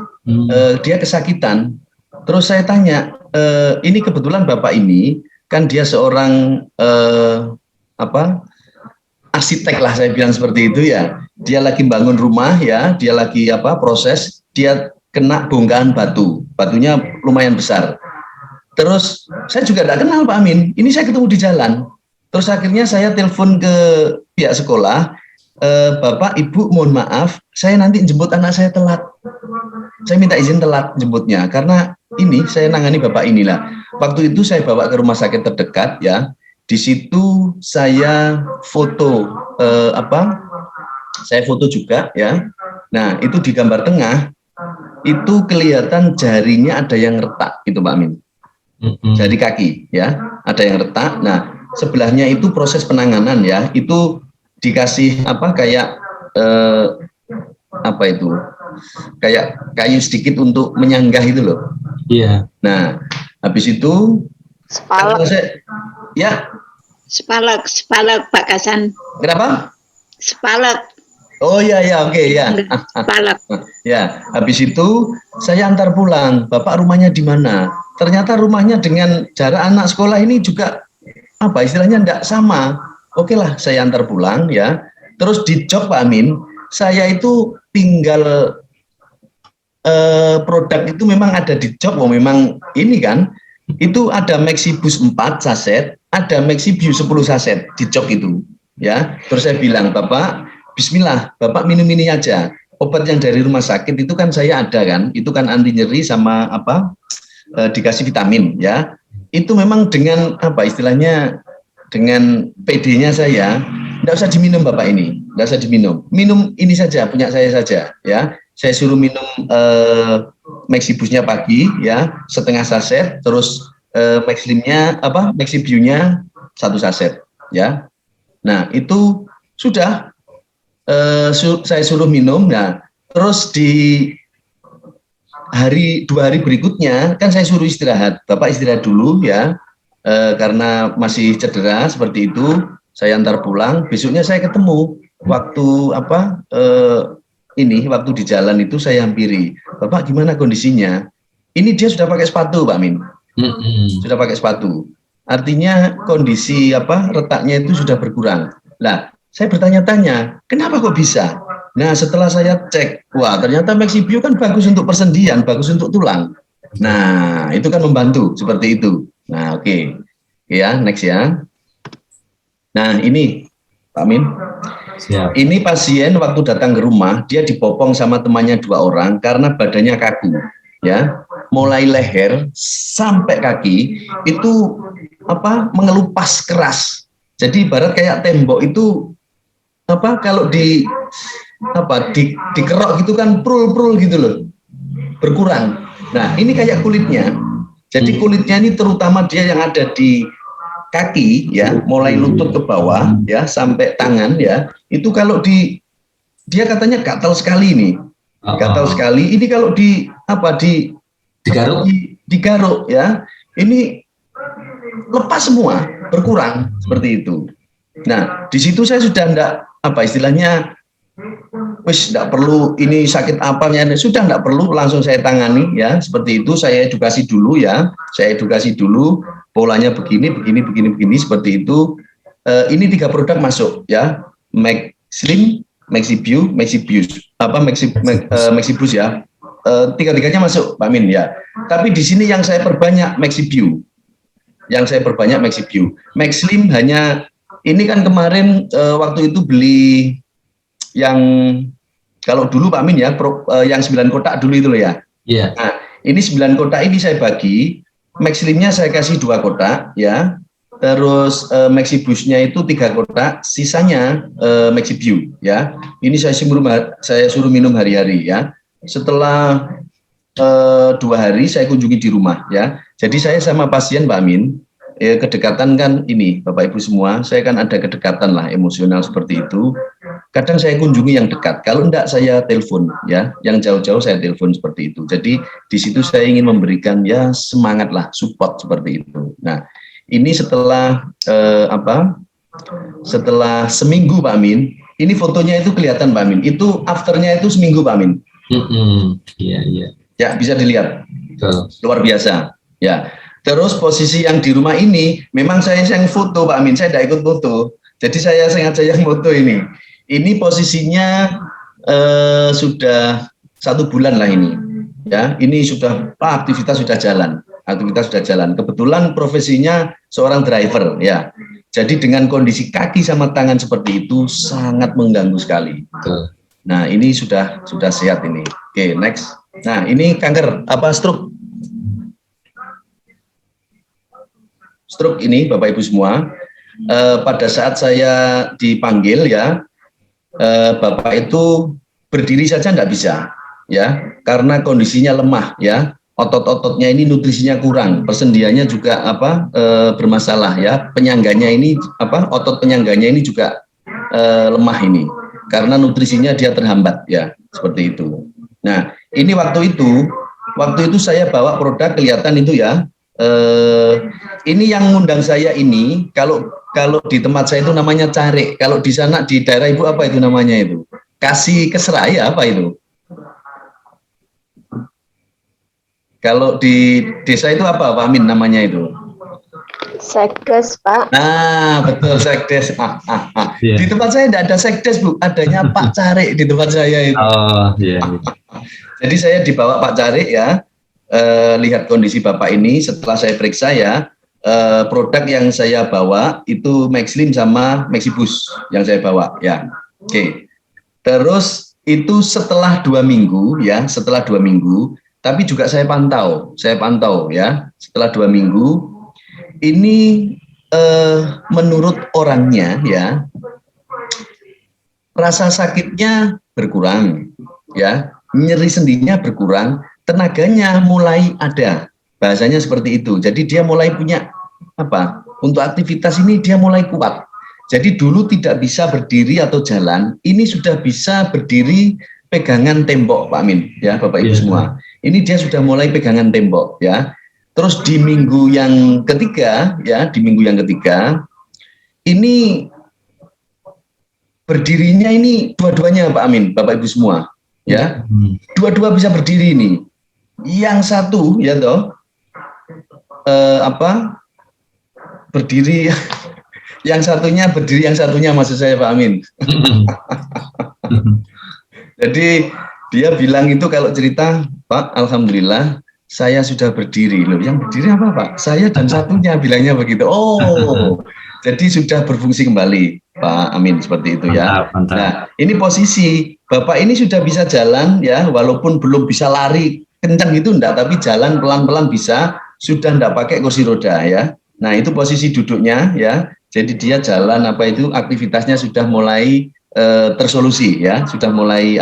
Dia kesakitan. Terus saya tanya, ini kebetulan bapak ini kan dia seorang arsitek lah, saya bilang seperti itu ya. Dia lagi bangun rumah ya, dia lagi proses, dia kena bongkahan batu, batunya lumayan besar. Terus saya juga tidak kenal Pak Amin, ini saya ketemu di jalan. Terus akhirnya saya telepon ke pihak sekolah, Bapak, Ibu, mohon maaf, saya nanti jemput anak saya telat. Saya minta izin telat jemputnya, karena ini saya nangani Bapak inilah. Waktu itu saya bawa ke rumah sakit terdekat ya, di situ saya foto, saya foto juga ya. Nah itu di gambar tengah, itu kelihatan jarinya ada yang retak, gitu Pak Amin. Jari kaki ya, ada yang retak. Nah sebelahnya itu proses penanganan ya, itu dikasih kayak kayu sedikit untuk menyanggah itu loh. Iya. Nah habis itu Spalak Pak Kasan. Kenapa? Spalak. Oh ya oke ya. Spalak. Ya, habis itu saya antar pulang. Bapak rumahnya di mana? Ternyata rumahnya dengan jarak anak sekolah ini juga istilahnya enggak sama. Oke lah, saya antar pulang ya. Terus di Jok Pak Amin, saya itu tinggal produk itu memang ada di Jok, memang ini kan. Itu ada Maxibus 4 saset, ada Maxibus 10 saset di Jok itu ya. Terus saya bilang, Bapak, bismillah, Bapak minum ini aja. Obat yang dari rumah sakit itu kan saya ada kan, itu kan anti nyeri sama dikasih vitamin ya. Itu memang dengan istilahnya dengan PD-nya saya, enggak usah diminum Bapak ini, enggak usah diminum. Minum ini saja, punya saya saja ya. Saya suruh minum Maxibusnya pagi ya, setengah saset, terus Maxibusnya 1 saset ya. Nah, itu sudah saya suruh minum. Nah, terus di 2 hari berikutnya kan saya suruh istirahat. Bapak istirahat dulu ya. Karena masih cedera seperti itu, saya antar pulang. Besoknya saya ketemu waktu waktu di jalan itu saya hampiri, Bapak gimana kondisinya? Ini dia sudah pakai sepatu Pak Amin, sudah pakai sepatu. Artinya kondisi retaknya itu sudah berkurang. Nah, saya bertanya-tanya, kenapa kok bisa? Nah, setelah saya cek, wah ternyata Maxibus kan bagus untuk persendian, bagus untuk tulang. Nah, itu kan membantu seperti itu. Nah, oke. Ya, next ya. Nah, ini Pak Amin. Siap. Ini pasien waktu datang ke rumah, dia dipopong sama temannya 2 orang karena badannya kaku. Ya, mulai leher sampai kaki itu mengelupas keras. Jadi ibarat kayak tembok itu kalau dikerok gitu kan prul gitu loh. Berkurang. Nah, ini kayak kulitnya. Jadi kulitnya ini terutama dia yang ada di kaki ya, mulai lutut ke bawah ya sampai tangan ya. Itu kalau dia katanya gatal sekali ini. Gatal sekali. Ini kalau digaruk ya. Ini lepas semua, berkurang seperti itu. Nah, di situ saya sudah enggak istilahnya enggak perlu ini sakit apanya, sudah enggak perlu, langsung saya tangani ya, seperti itu. Saya edukasi dulu ya, polanya begini seperti itu. Ini 3 produk masuk ya, Maxlim, Maxibus ya, 3-tiganya masuk Pak Min ya. Tapi di sini yang saya perbanyak Maxibus, Maxlim hanya ini kan kemarin waktu itu beli yang kalau dulu Pak Min ya, yang 9 kotak dulu itu loh ya. Iya. Nah, ini 9 kotak ini saya bagi, Maxlimnya saya kasih 2 kotak ya. Terus Maxibusnya itu 3 kotak, sisanya Maxibus ya. Ini saya suruh minum hari-hari ya. Setelah 2 hari saya kunjungi di rumah ya. Jadi saya sama pasien Pak Amin, kedekatan kan ini Bapak Ibu semua, saya kan ada kedekatan lah emosional seperti itu. kadang saya kunjungi yang dekat. Kalau enggak saya telepon ya, yang jauh-jauh saya telepon seperti itu. Jadi di situ saya ingin memberikan ya semangat lah, support seperti itu. Nah, ini setelah setelah seminggu Pak Amin, ini fotonya itu kelihatan Pak Amin. Itu afternya itu seminggu Pak Amin. Iya, iya. Ya, bisa dilihat. Betul. Luar biasa. Ya. Terus posisi yang di rumah ini memang saya yang foto Pak Amin, saya tidak ikut foto. Jadi saya sengaja yang foto ini. Ini posisinya sudah 1 bulan lah ini, ya. Ini sudah aktivitas sudah jalan, Kebetulan profesinya seorang driver, ya. Jadi dengan kondisi kaki sama tangan seperti itu sangat mengganggu sekali. Betul. Nah ini sudah sehat ini. Oke, next. Nah ini kanker stroke. Stroke ini Bapak Ibu semua. Pada saat saya dipanggil ya. Bapak itu berdiri saja tidak bisa, ya, karena kondisinya lemah, ya, otot-ototnya ini nutrisinya kurang, persendiannya juga bermasalah, ya, penyangganya ini otot penyangganya ini juga lemah ini, karena nutrisinya dia terhambat, ya, seperti itu. Nah, ini waktu itu saya bawa produk kelihatan itu ya. Ini yang ngundang saya ini kalau di tempat saya itu namanya carik, kalau di sana di daerah Ibu apa itu namanya itu? Kasih keseraya apa itu? Kalau di desa itu apa Pak Amin namanya itu? Sekdes, Pak. Nah, betul sekdes. Yeah. Di tempat saya tidak ada sekdes Bu, adanya Pak Carik di tempat saya itu. Oh, iya. Jadi saya dibawa Pak Carik ya. Lihat kondisi Bapak ini setelah saya periksa ya, produk yang saya bawa itu Maxlim sama Maxibus yang saya bawa ya. Oke. Terus itu setelah 2 minggu ya, tapi juga saya pantau ya, setelah 2 minggu ini menurut orangnya ya, rasa sakitnya berkurang ya, nyeri sendinya berkurang, tenaganya mulai ada, bahasanya seperti itu. Jadi dia mulai punya untuk aktivitas ini dia mulai kuat. Jadi dulu tidak bisa berdiri atau jalan, ini sudah bisa berdiri pegangan tembok Pak Amin, ya Bapak Ibu semua. Ini dia sudah mulai pegangan tembok ya. Terus di minggu yang ketiga ya, ini berdirinya ini dua-duanya Pak Amin, Bapak Ibu semua ya. Dua-dua bisa berdiri ini. Yang satu ya toh berdiri, yang satunya berdiri, yang satunya maksud saya Pak Amin. Jadi dia bilang itu kalau cerita, Pak, alhamdulillah saya sudah berdiri. Loh, yang berdiri apa Pak? Saya dan satunya, bilangnya begitu. Oh, jadi sudah berfungsi kembali Pak Amin, seperti itu ya. Mantap. Nah, ini posisi Bapak ini sudah bisa jalan ya, walaupun belum bisa lari kencang gitu enggak, tapi jalan pelan-pelan bisa, sudah enggak pakai kursi roda ya. Nah, itu posisi duduknya ya. Jadi dia jalan aktivitasnya sudah mulai tersolusi ya, sudah mulai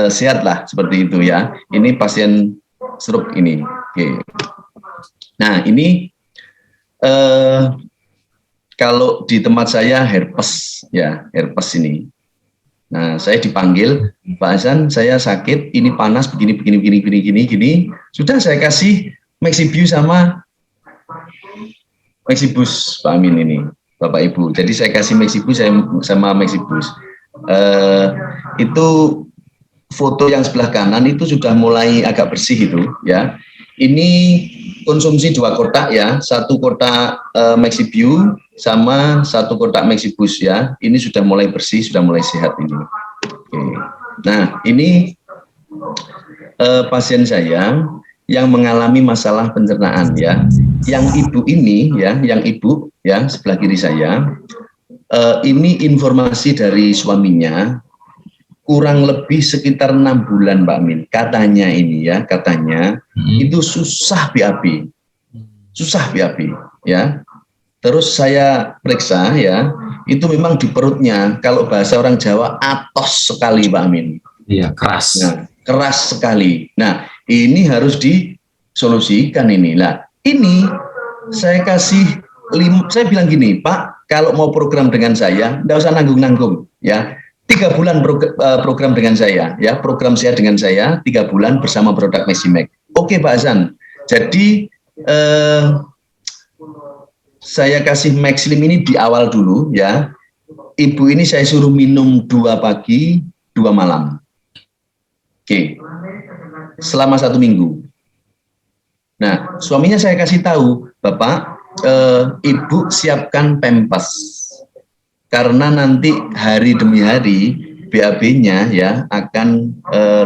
sehat lah seperti itu ya. Ini pasien stroke ini. Oke. Nah, ini kalau di tempat saya herpes ya, herpes ini. Nah, saya dipanggil, Pak Hasan, saya sakit, ini panas begini. Sudah saya kasih Maxibus sama Maxibus Pak Amin ini, Bapak Ibu. Jadi saya kasih Maxibus sama Maxibus. Itu foto yang sebelah kanan itu sudah mulai agak bersih itu ya. Ini konsumsi 2 kotak ya, 1 kotak Maxibus sama 1 kotak Maxibus ya. Ini sudah mulai bersih, sudah mulai sehat ini. Oke. Nah, ini pasien saya yang mengalami masalah pencernaan ya. Yang ibu ini ya, sebelah kiri saya, ini informasi dari suaminya kurang lebih sekitar 6 bulan Pak Amin. Katanya ini ya, itu susah BAB ya. Terus saya periksa ya, itu memang di perutnya, kalau bahasa orang Jawa atos sekali Pak Amin. Iya, keras. Nah, keras sekali. Nah, ini harus disolusikan ini. Nah, ini saya bilang gini, Pak, kalau mau program dengan saya, enggak usah nanggung-nanggung ya. 3 bulan program dengan saya, ya, program saya dengan saya 3 bulan bersama produk Meximax. Oke Pak Hasan, jadi saya kasih Maxlim ini di awal dulu, ya. Ibu ini saya suruh minum 2 pagi, 2 malam. Oke, selama 1 minggu. Nah, suaminya saya kasih tahu, Bapak, Ibu siapkan pempes. Karena nanti hari demi hari BAB-nya ya akan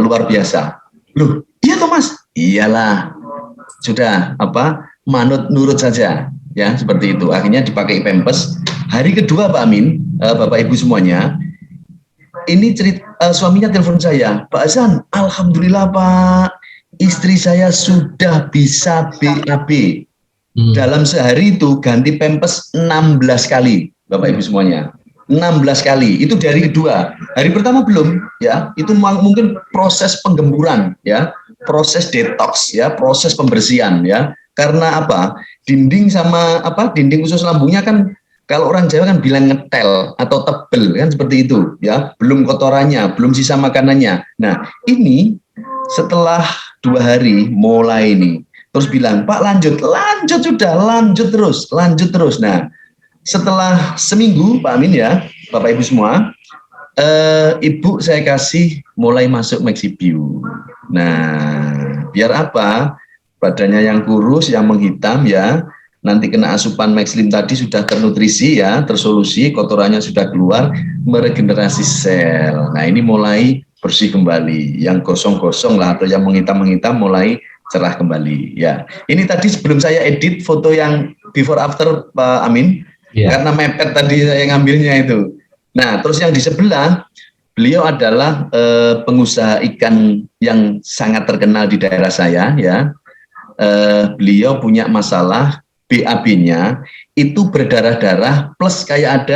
luar biasa. Loh, iya toh Mas? Iyalah. Sudah manut nurut saja ya, seperti itu. Akhirnya dipakai pempes. Hari kedua Pak Amin, Bapak Ibu semuanya, ini suaminya telepon saya, Pak Hasan, alhamdulillah Pak, istri saya sudah bisa BAB. Dalam sehari itu ganti pempes 16 kali, Bapak Ibu semuanya. 16 kali, itu dari kedua. Hari pertama belum, ya. Itu mungkin proses penggemburan, ya. Proses detox, ya. Proses pembersihan, ya. Karena apa? Dinding usus lambungnya kan, kalau orang Jawa kan bilang ngetel atau tebel, kan seperti itu, ya. Belum kotorannya, belum sisa makanannya. Nah, ini setelah 2 hari mulai ini. Terus bilang, Pak lanjut sudah, lanjut terus. Nah, setelah seminggu, Pak Amin ya, Bapak Ibu semua, Ibu saya kasih mulai masuk Mexibio. Nah, biar apa? Badannya yang kurus, yang menghitam ya, nanti kena asupan Maxlim tadi sudah ternutrisi ya, tersolusi, kotorannya sudah keluar, meregenerasi sel. Nah, ini mulai bersih kembali. Yang gosong-gosong lah atau yang menghitam-menghitam mulai cerah kembali ya. Ini tadi sebelum saya edit foto yang before after Pak Amin, karena mepet tadi saya ngambilnya itu. Nah, terus yang di sebelah, beliau adalah pengusaha ikan yang sangat terkenal di daerah saya ya. Beliau punya masalah BAB-nya itu berdarah-darah plus kayak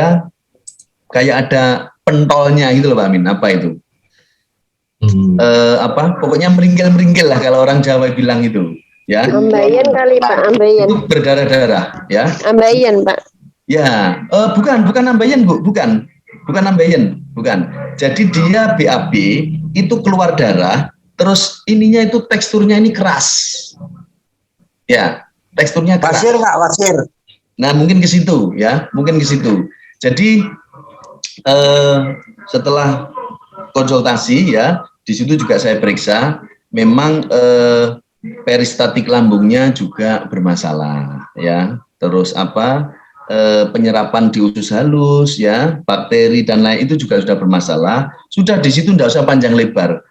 ada pentolnya gitu loh Pak Amin. Apa itu? Pokoknya meringkil-meringkil lah kalau orang Jawa bilang itu ya. Ambeien kali Pak, ambeien. Itu berdarah-darah ya. Ambeien Pak. Ya, bukan ambeien Bu, bukan ambeien, bukan. Jadi dia BAB itu keluar darah, terus ininya itu teksturnya ini keras. Ya, teksturnya keras. Wasir Pak, wasir. Nah, mungkin ke situ ya, Jadi setelah konsultasi ya, di situ juga saya periksa, memang peristatik lambungnya juga bermasalah ya. Terus penyerapan di usus halus ya, bakteri dan lain itu juga sudah bermasalah. Sudah di situ tidak usah panjang lebar.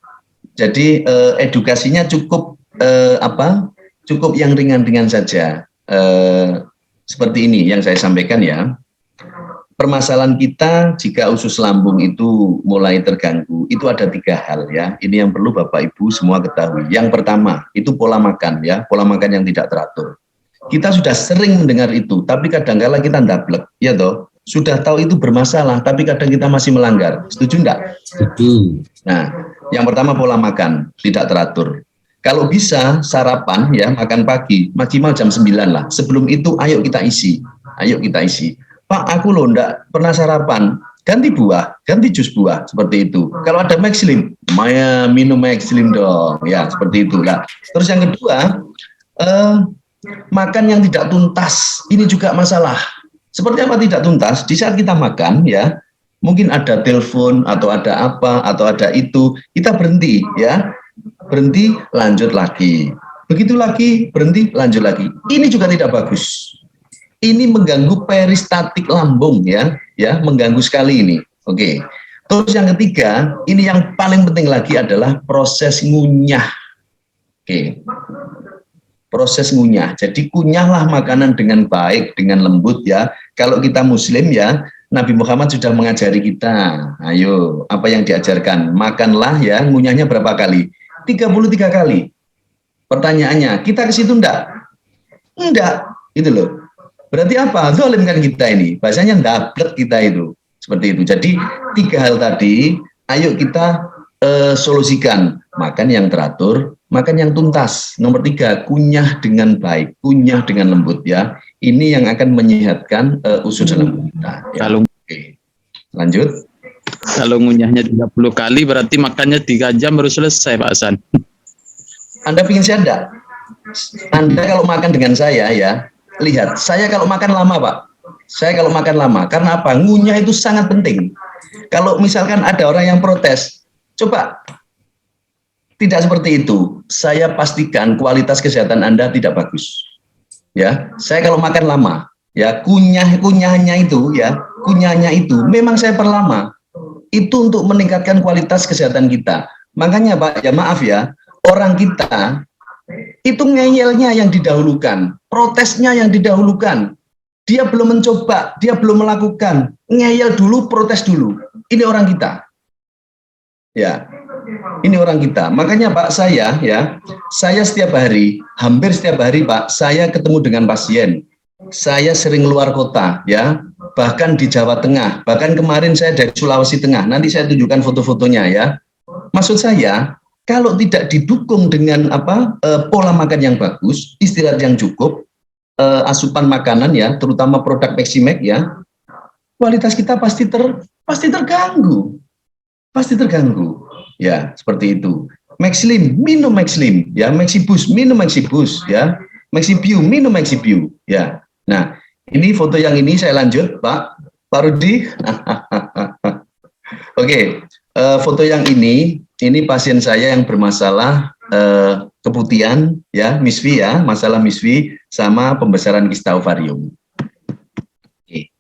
Jadi edukasinya cukup cukup yang ringan-ringan saja. Seperti ini yang saya sampaikan ya. Permasalahan kita jika usus lambung itu mulai terganggu, itu ada 3 hal ya. Ini yang perlu Bapak Ibu semua ketahui. Yang pertama, itu pola makan ya, pola makan yang tidak teratur. Kita sudah sering mendengar itu, tapi kadang-kala kita ndablek, ya toh. Sudah tahu itu bermasalah, tapi kadang kita masih melanggar. Setuju enggak? Setuju. Nah, yang pertama pola makan tidak teratur. Kalau bisa sarapan ya, makan pagi, maksimal jam 9 lah. Sebelum itu ayo kita isi. Pak, aku loh enggak pernah sarapan, ganti buah, ganti jus buah, seperti itu. Kalau ada Maxlim, minum Maxlim dong, ya seperti itulah. Terus yang kedua, makan yang tidak tuntas, ini juga masalah. Seperti apa tidak tuntas? Di saat kita makan ya, mungkin ada telepon atau ada apa atau ada itu, kita berhenti ya, berhenti lanjut lagi. Begitu lagi berhenti lanjut lagi. Ini juga tidak bagus. Ini mengganggu peristatik lambung ya, mengganggu sekali ini. Oke. Terus yang ketiga, ini yang paling penting lagi adalah proses ngunyah. Oke. Proses ngunyah. Jadi kunyahlah makanan dengan baik, dengan lembut ya. Kalau kita Muslim ya, Nabi Muhammad sudah mengajari kita. Ayo, apa yang diajarkan? Makanlah ya, ngunyahnya berapa kali? 33 kali. Pertanyaannya, kita ke situ enggak? Enggak, itu loh. Berarti apa? Zalim kan kita ini. Bahasanya ndablek kita itu. Seperti itu. Jadi 3 hal tadi, ayo kita solusikan. Makan yang teratur, makan yang tuntas. Nomor 3, kunyah dengan baik, kunyah dengan lembut ya. Ini yang akan menyehatkan usus lambung kita. Ya. Oke. Lanjut. Kalau ngunyahnya 30 kali berarti makannya 3 jam baru selesai Pak Hasan. Anda pingin saya enggak? Anda kalau makan dengan saya ya, lihat, saya kalau makan lama Pak. Saya kalau makan lama, karena apa? Ngunyah itu sangat penting. Kalau misalkan ada orang yang protes, coba tidak seperti itu. Saya pastikan kualitas kesehatan Anda tidak bagus. Ya, saya kalau makan lama, ya kunyahnya itu memang saya perlama. Itu untuk meningkatkan kualitas kesehatan kita. Makanya Pak, ya maaf ya, orang kita itu ngeyelnya yang didahulukan, protesnya yang didahulukan. Dia belum mencoba, dia belum melakukan, ngeyel dulu, protes dulu. Ini orang kita. Ya, ini orang kita. Makanya Pak, saya setiap hari, hampir setiap hari Pak, saya ketemu dengan pasien. Saya sering luar kota, ya, bahkan di Jawa Tengah. Bahkan kemarin saya dari Sulawesi Tengah. Nanti saya tunjukkan foto-fotonya ya. Maksud saya, kalau tidak didukung dengan pola makan yang bagus, istirahat yang cukup, asupan makanan ya, terutama produk Maximax ya, kualitas kita pasti terganggu. Pasti terganggu. Ya, seperti itu. Maxlim, minum Maxlim, ya, Maxibus, minum Maxibus, ya. Maxibiu, minum Maxibiu, ya. Nah, ini foto yang ini saya lanjut, Pak Rudi. Oke, foto yang ini pasien saya yang bermasalah keputihan, ya, misfi ya, masalah misfi sama pembesaran kista ovarium. Oke.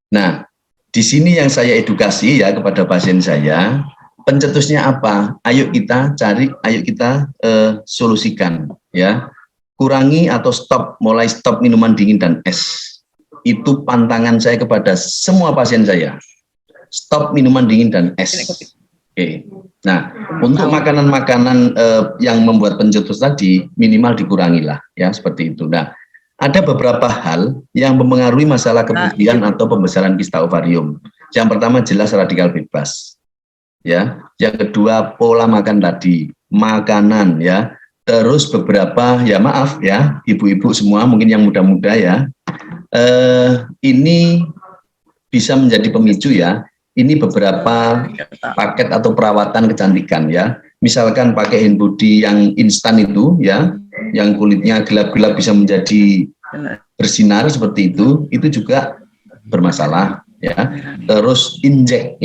Nah, di sini yang saya edukasi ya kepada pasien saya, pencetusnya apa? Ayo kita cari, ayo kita solusikan, ya. Kurangi atau mulai stop minuman dingin dan es. Itu pantangan saya kepada semua pasien saya. Stop minuman dingin dan es. Oke. Nah, untuk makanan-makanan yang membuat pencetus tadi minimal dikurangilah, ya, seperti itu. Nah, ada beberapa hal yang mempengaruhi masalah keputihan atau pembesaran kista ovarium. Yang pertama jelas radikal bebas. Ya, yang kedua pola makan tadi, makanan ya. Terus beberapa, ya maaf ya, ibu-ibu semua mungkin yang muda-muda ya, ini bisa menjadi pemicu ya. Ini beberapa paket atau perawatan kecantikan ya. Misalkan pakai hand body yang instan itu ya, yang kulitnya gelap-gelap bisa menjadi bersinar seperti itu juga bermasalah ya. Terus injek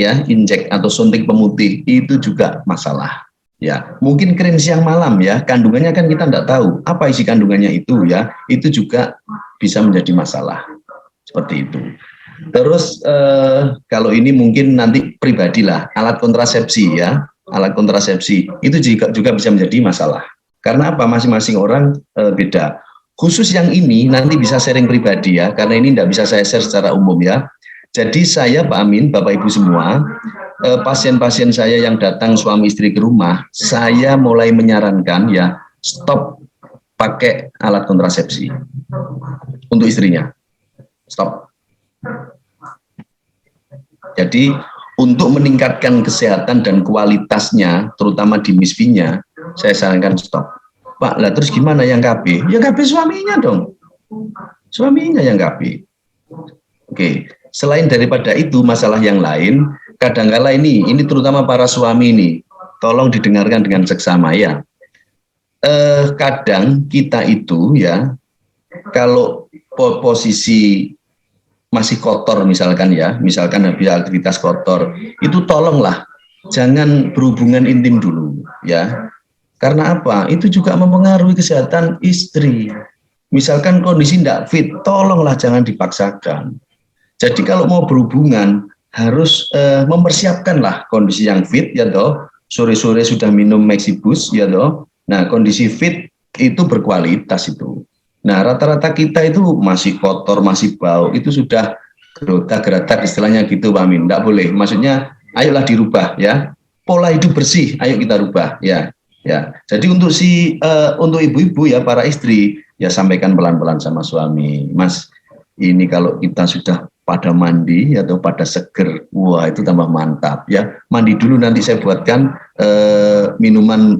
atau suntik pemutih itu juga masalah. Ya, mungkin krim siang malam ya, kandungannya kan kita tidak tahu apa isi kandungannya itu ya, itu juga bisa menjadi masalah seperti itu. Terus kalau ini mungkin nanti pribadilah, alat kontrasepsi ya, alat kontrasepsi itu juga bisa menjadi masalah. Karena apa? Masing-masing orang beda. Khusus yang ini nanti bisa sharing pribadi ya, karena ini tidak bisa saya share secara umum ya. Jadi saya Pak Amin, Bapak Ibu semua, pasien-pasien saya yang datang suami istri ke rumah, saya mulai menyarankan ya stop pakai alat kontrasepsi untuk istrinya, stop. Jadi untuk meningkatkan kesehatan dan kualitasnya, terutama di misfinya, saya sarankan stop. Pak, lah terus gimana yang KB? Ya KB suaminya dong, suaminya yang KB. Oke. Selain daripada itu, masalah yang lain, kadangkala ini terutama para suami ini, tolong didengarkan dengan seksama ya. Kadang kita itu ya, kalau posisi masih kotor misalkan ya, misalkan habis aktivitas kotor, itu tolonglah jangan berhubungan intim dulu ya. Karena apa? Itu juga mempengaruhi kesehatan istri. Misalkan kondisi tidak fit, tolonglah jangan dipaksakan. Jadi kalau mau berhubungan harus mempersiapkanlah kondisi yang fit ya toh. Sore-sore sudah minum Maxibus ya toh. Nah, kondisi fit itu berkualitas itu. Nah, rata-rata kita itu masih kotor, masih bau, itu sudah gerotak-gerotak istilahnya gitu Pak Amin. Enggak boleh. Maksudnya ayolah dirubah ya. Pola hidup bersih, ayo kita rubah ya. Ya. Jadi untuk ibu-ibu ya, para istri ya, sampaikan pelan-pelan sama suami. Mas, ini kalau kita sudah pada mandi atau pada seger, wah itu tambah mantap ya. Mandi dulu, nanti saya buatkan minuman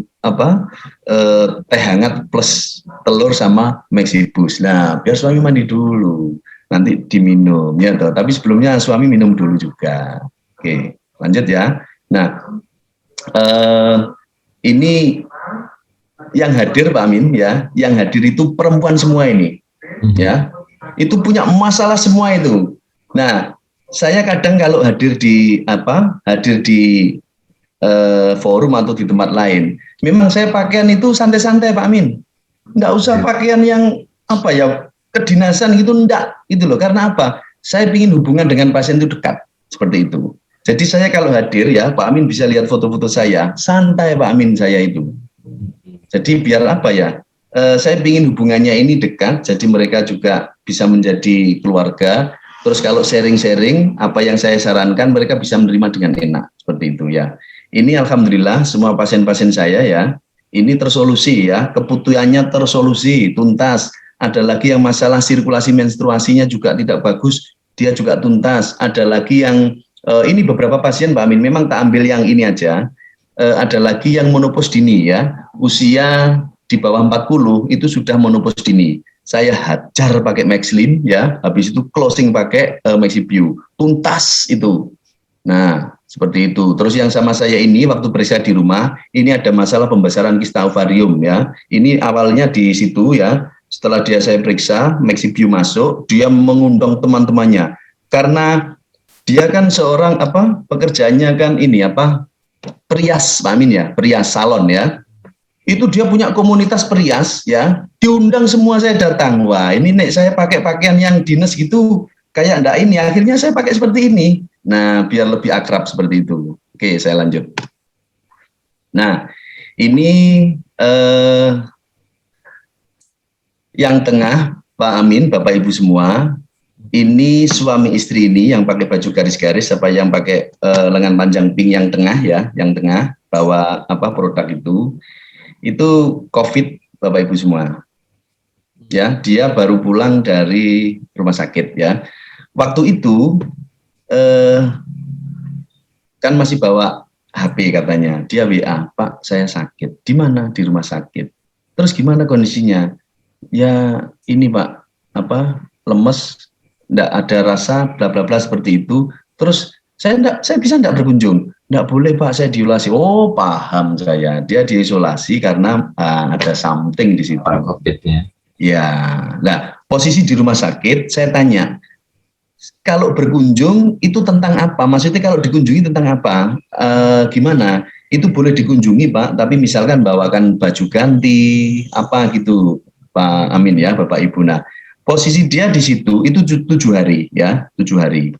teh hangat plus telur sama Maxibus. Nah, biar suami mandi dulu, nanti diminum ya toh. Tapi sebelumnya suami minum dulu juga Oke, lanjut ya. Nah, ini yang hadir Pak Amin ya, yang hadir itu perempuan semua ini, ya, itu punya masalah semua itu. Nah, saya kadang kalau hadir di forum atau di tempat lain, memang saya pakaian itu santai-santai Pak Amin, nggak usah pakaian yang kedinasan gitu, enggak, gitu loh. Karena apa? Saya ingin hubungan dengan pasien itu dekat, seperti itu. Jadi saya kalau hadir ya, Pak Amin bisa lihat foto-foto saya, santai Pak Amin saya itu. Jadi biar saya ingin hubungannya ini dekat, jadi mereka juga bisa menjadi keluarga. Terus kalau sharing-sharing, apa yang saya sarankan mereka bisa menerima dengan enak, seperti itu ya. Ini alhamdulillah semua pasien-pasien saya ya, ini tersolusi ya, kebutuhannya tersolusi, tuntas. Ada lagi yang masalah sirkulasi menstruasinya juga tidak bagus, dia juga tuntas. Ada lagi yang, ini beberapa pasien Pak Amin, memang tak ambil yang ini aja. Ada lagi yang menopause dini ya, usia di bawah 40 itu sudah menopause dini. Saya hajar pakai Maxlin ya, habis itu closing pakai Maxibio, tuntas itu. Nah, seperti itu. Terus yang sama saya ini waktu periksa di rumah, ini ada masalah pembesaran kista ovarium ya. Ini awalnya di situ ya. Setelah saya periksa, Maxibio masuk, dia mengundang teman-temannya. Karena dia kan seorang pekerjaannya kan ini perias, Pak Amin ya, perias salon ya. Itu dia punya komunitas perias ya, diundang semua saya datang. Wah, ini nek saya pakai pakaian yang dinas gitu kayak enggak ini, akhirnya saya pakai seperti ini. Nah, biar lebih akrab seperti itu. Oke, saya lanjut. Nah, ini yang tengah Pak Amin, Bapak Ibu semua, ini suami istri ini yang pakai baju garis-garis, yang pakai lengan panjang pink yang tengah ya, yang tengah bawa produk itu COVID Bapak Ibu semua. Ya, dia baru pulang dari rumah sakit ya. Waktu itu kan masih bawa HP katanya. Dia WA, Pak saya sakit. Di mana? Di rumah sakit. Terus gimana kondisinya? Ya ini Pak, lemes, enggak ada rasa, bla bla bla seperti itu. Terus saya bisa enggak berkunjung? Enggak boleh Pak, saya diisolasi. Oh paham saya, dia diisolasi karena ada something di situ. COVID-nya. Ya, nah posisi di rumah sakit, saya tanya, kalau berkunjung itu tentang apa? Maksudnya kalau dikunjungi tentang apa? Gimana? Itu boleh dikunjungi Pak, tapi misalkan bawakan baju ganti, gitu Pak Amin ya, Bapak Ibu. Nah, posisi dia di situ itu 7 hari ya, 7 hari.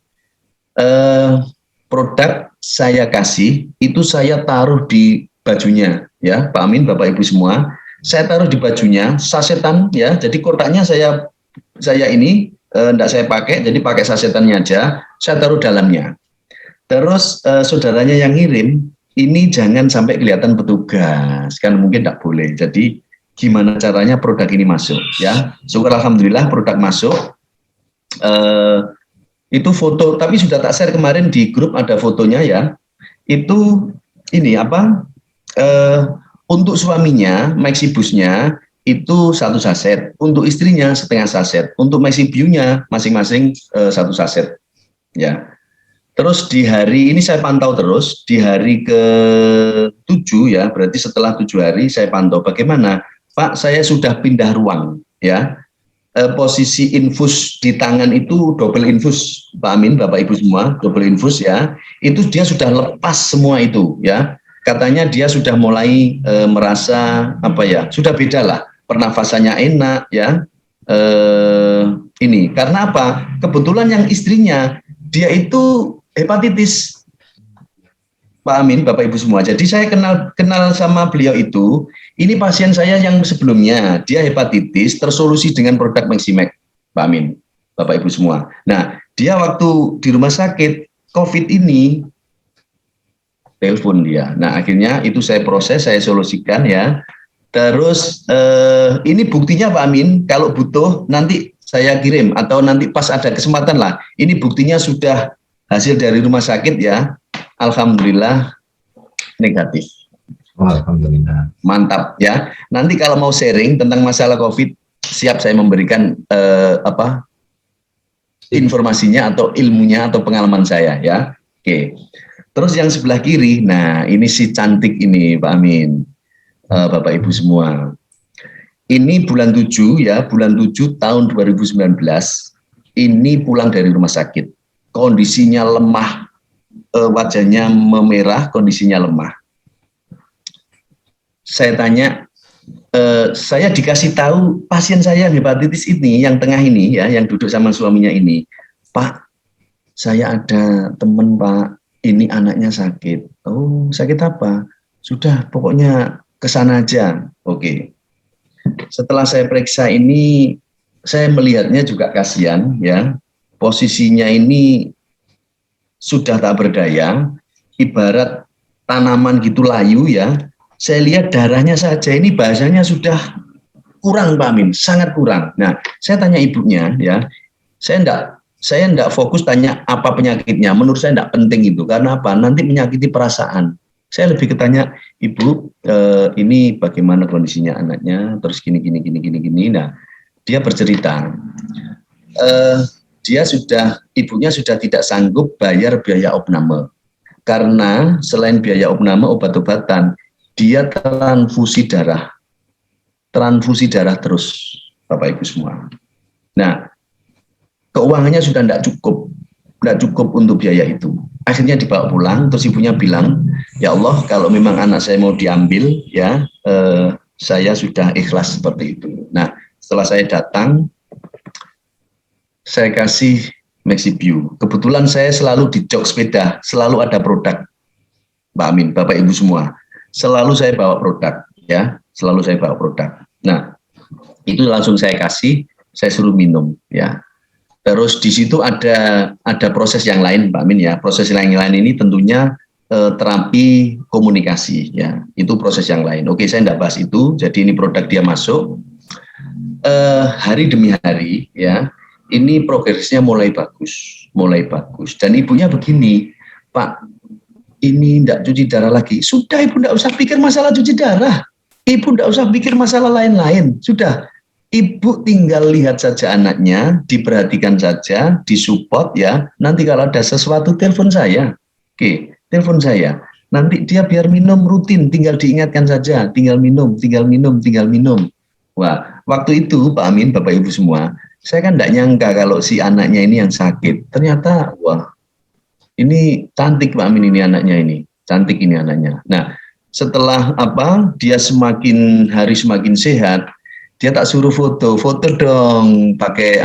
Produk saya kasih itu saya taruh di bajunya ya, Pak Amin, Bapak Ibu semua. Saya taruh di bajunya sasetan ya, jadi kotaknya saya ini enggak saya pakai, jadi pakai sasetannya aja, saya taruh dalamnya. Terus saudaranya yang ngirim ini jangan sampai kelihatan petugas, kan mungkin enggak boleh. Jadi gimana caranya produk ini masuk ya? Syukur alhamdulillah produk masuk. Itu foto, tapi sudah tak share kemarin di grup, ada fotonya ya. Itu ini untuk suaminya Maxibusnya itu 1 saset, untuk istrinya setengah saset, untuk Maxibio-nya masing-masing 1 saset ya. Terus di hari ini saya pantau terus, di hari ke-7 ya, berarti setelah 7 hari saya pantau bagaimana Pak, saya sudah pindah ruang ya. Posisi infus di tangan itu double infus Pak Amin, Bapak Ibu semua, double infus ya. Itu dia sudah lepas semua itu ya. Katanya dia sudah mulai merasa sudah beda lah, pernafasannya enak ya. Ini karena apa? Kebetulan yang istrinya dia itu hepatitis Pak Amin, Bapak Ibu semua. Jadi saya kenal sama beliau itu. Ini pasien saya yang sebelumnya dia hepatitis tersolusi dengan produk Maximax, Pak Amin, Bapak Ibu semua. Nah, dia waktu di rumah sakit COVID ini telepon dia. Nah, akhirnya itu saya proses, saya solusikan ya. Terus ini buktinya Pak Amin, kalau butuh nanti saya kirim atau nanti pas ada kesempatan lah. Ini buktinya sudah hasil dari rumah sakit ya. Alhamdulillah negatif. Alhamdulillah. Mantap ya. Nanti kalau mau sharing tentang masalah COVID, siap saya memberikan informasinya atau ilmunya atau pengalaman saya ya. Oke. Terus yang sebelah kiri, nah ini si cantik ini Pak Amin, Bapak Ibu semua. Ini bulan 7 ya, bulan 7 tahun 2019, ini pulang dari rumah sakit. Kondisinya lemah, wajahnya memerah, kondisinya lemah. Saya tanya, saya dikasih tahu pasien saya hepatitis ini, yang tengah ini ya, yang duduk sama suaminya ini, Pak, saya ada teman Pak, ini anaknya sakit. Oh, sakit apa? Sudah, pokoknya kesana aja. Oke. Setelah saya periksa ini, saya melihatnya juga kasihan ya. Posisinya ini sudah tak berdaya, ibarat tanaman gitu layu ya. Saya lihat darahnya saja ini bahasanya sudah kurang Pak Amin, sangat kurang. Nah, saya tanya ibunya ya, saya enggak fokus tanya apa penyakitnya. Menurut saya enggak penting itu. Karena apa? Nanti menyakiti perasaan. Saya lebih ketanya, Ibu, ini bagaimana kondisinya anaknya? Terus gini. Nah, dia bercerita, ibunya sudah tidak sanggup bayar biaya opname. Karena selain biaya opname obat-obatan, dia transfusi darah terus, Bapak Ibu semua. Nah, keuangannya sudah tidak cukup untuk biaya itu. Akhirnya dibawa pulang, terus ibunya bilang, ya Allah, kalau memang anak saya mau diambil, ya saya sudah ikhlas seperti itu. Nah, setelah saya datang, saya kasih Mexibio. Kebetulan saya selalu di jok sepeda, selalu ada produk, Pak Amin, Bapak Ibu semua. Selalu saya bawa produk, ya, selalu saya bawa produk. Nah, itu langsung saya kasih, saya suruh minum, ya. Terus di situ ada proses yang lain, Pak Amin ya. Proses yang lain ini tentunya terapi komunikasi, ya. Itu proses yang lain. Oke, saya tidak bahas itu. Jadi ini produk dia masuk. Hari demi hari, ya. Ini progresnya mulai bagus. Dan ibunya begini, Pak, ini tidak cuci darah lagi. Sudah, Ibu tidak usah pikir masalah cuci darah. Ibu tidak usah pikir masalah lain-lain. Sudah. Ibu tinggal lihat saja anaknya, diperhatikan saja, disupport ya. Nanti kalau ada sesuatu telepon saya. Oke, telepon saya. Nanti dia biar minum rutin, tinggal diingatkan saja, tinggal minum. Wah, waktu itu Pak Amin, Bapak Ibu semua, saya kan tidak nyangka kalau si anaknya ini yang sakit. Ternyata, wah, ini cantik Pak Amin ini anaknya ini. Cantik ini anaknya. Nah, setelah dia semakin hari semakin sehat, dia tak suruh foto dong, pakai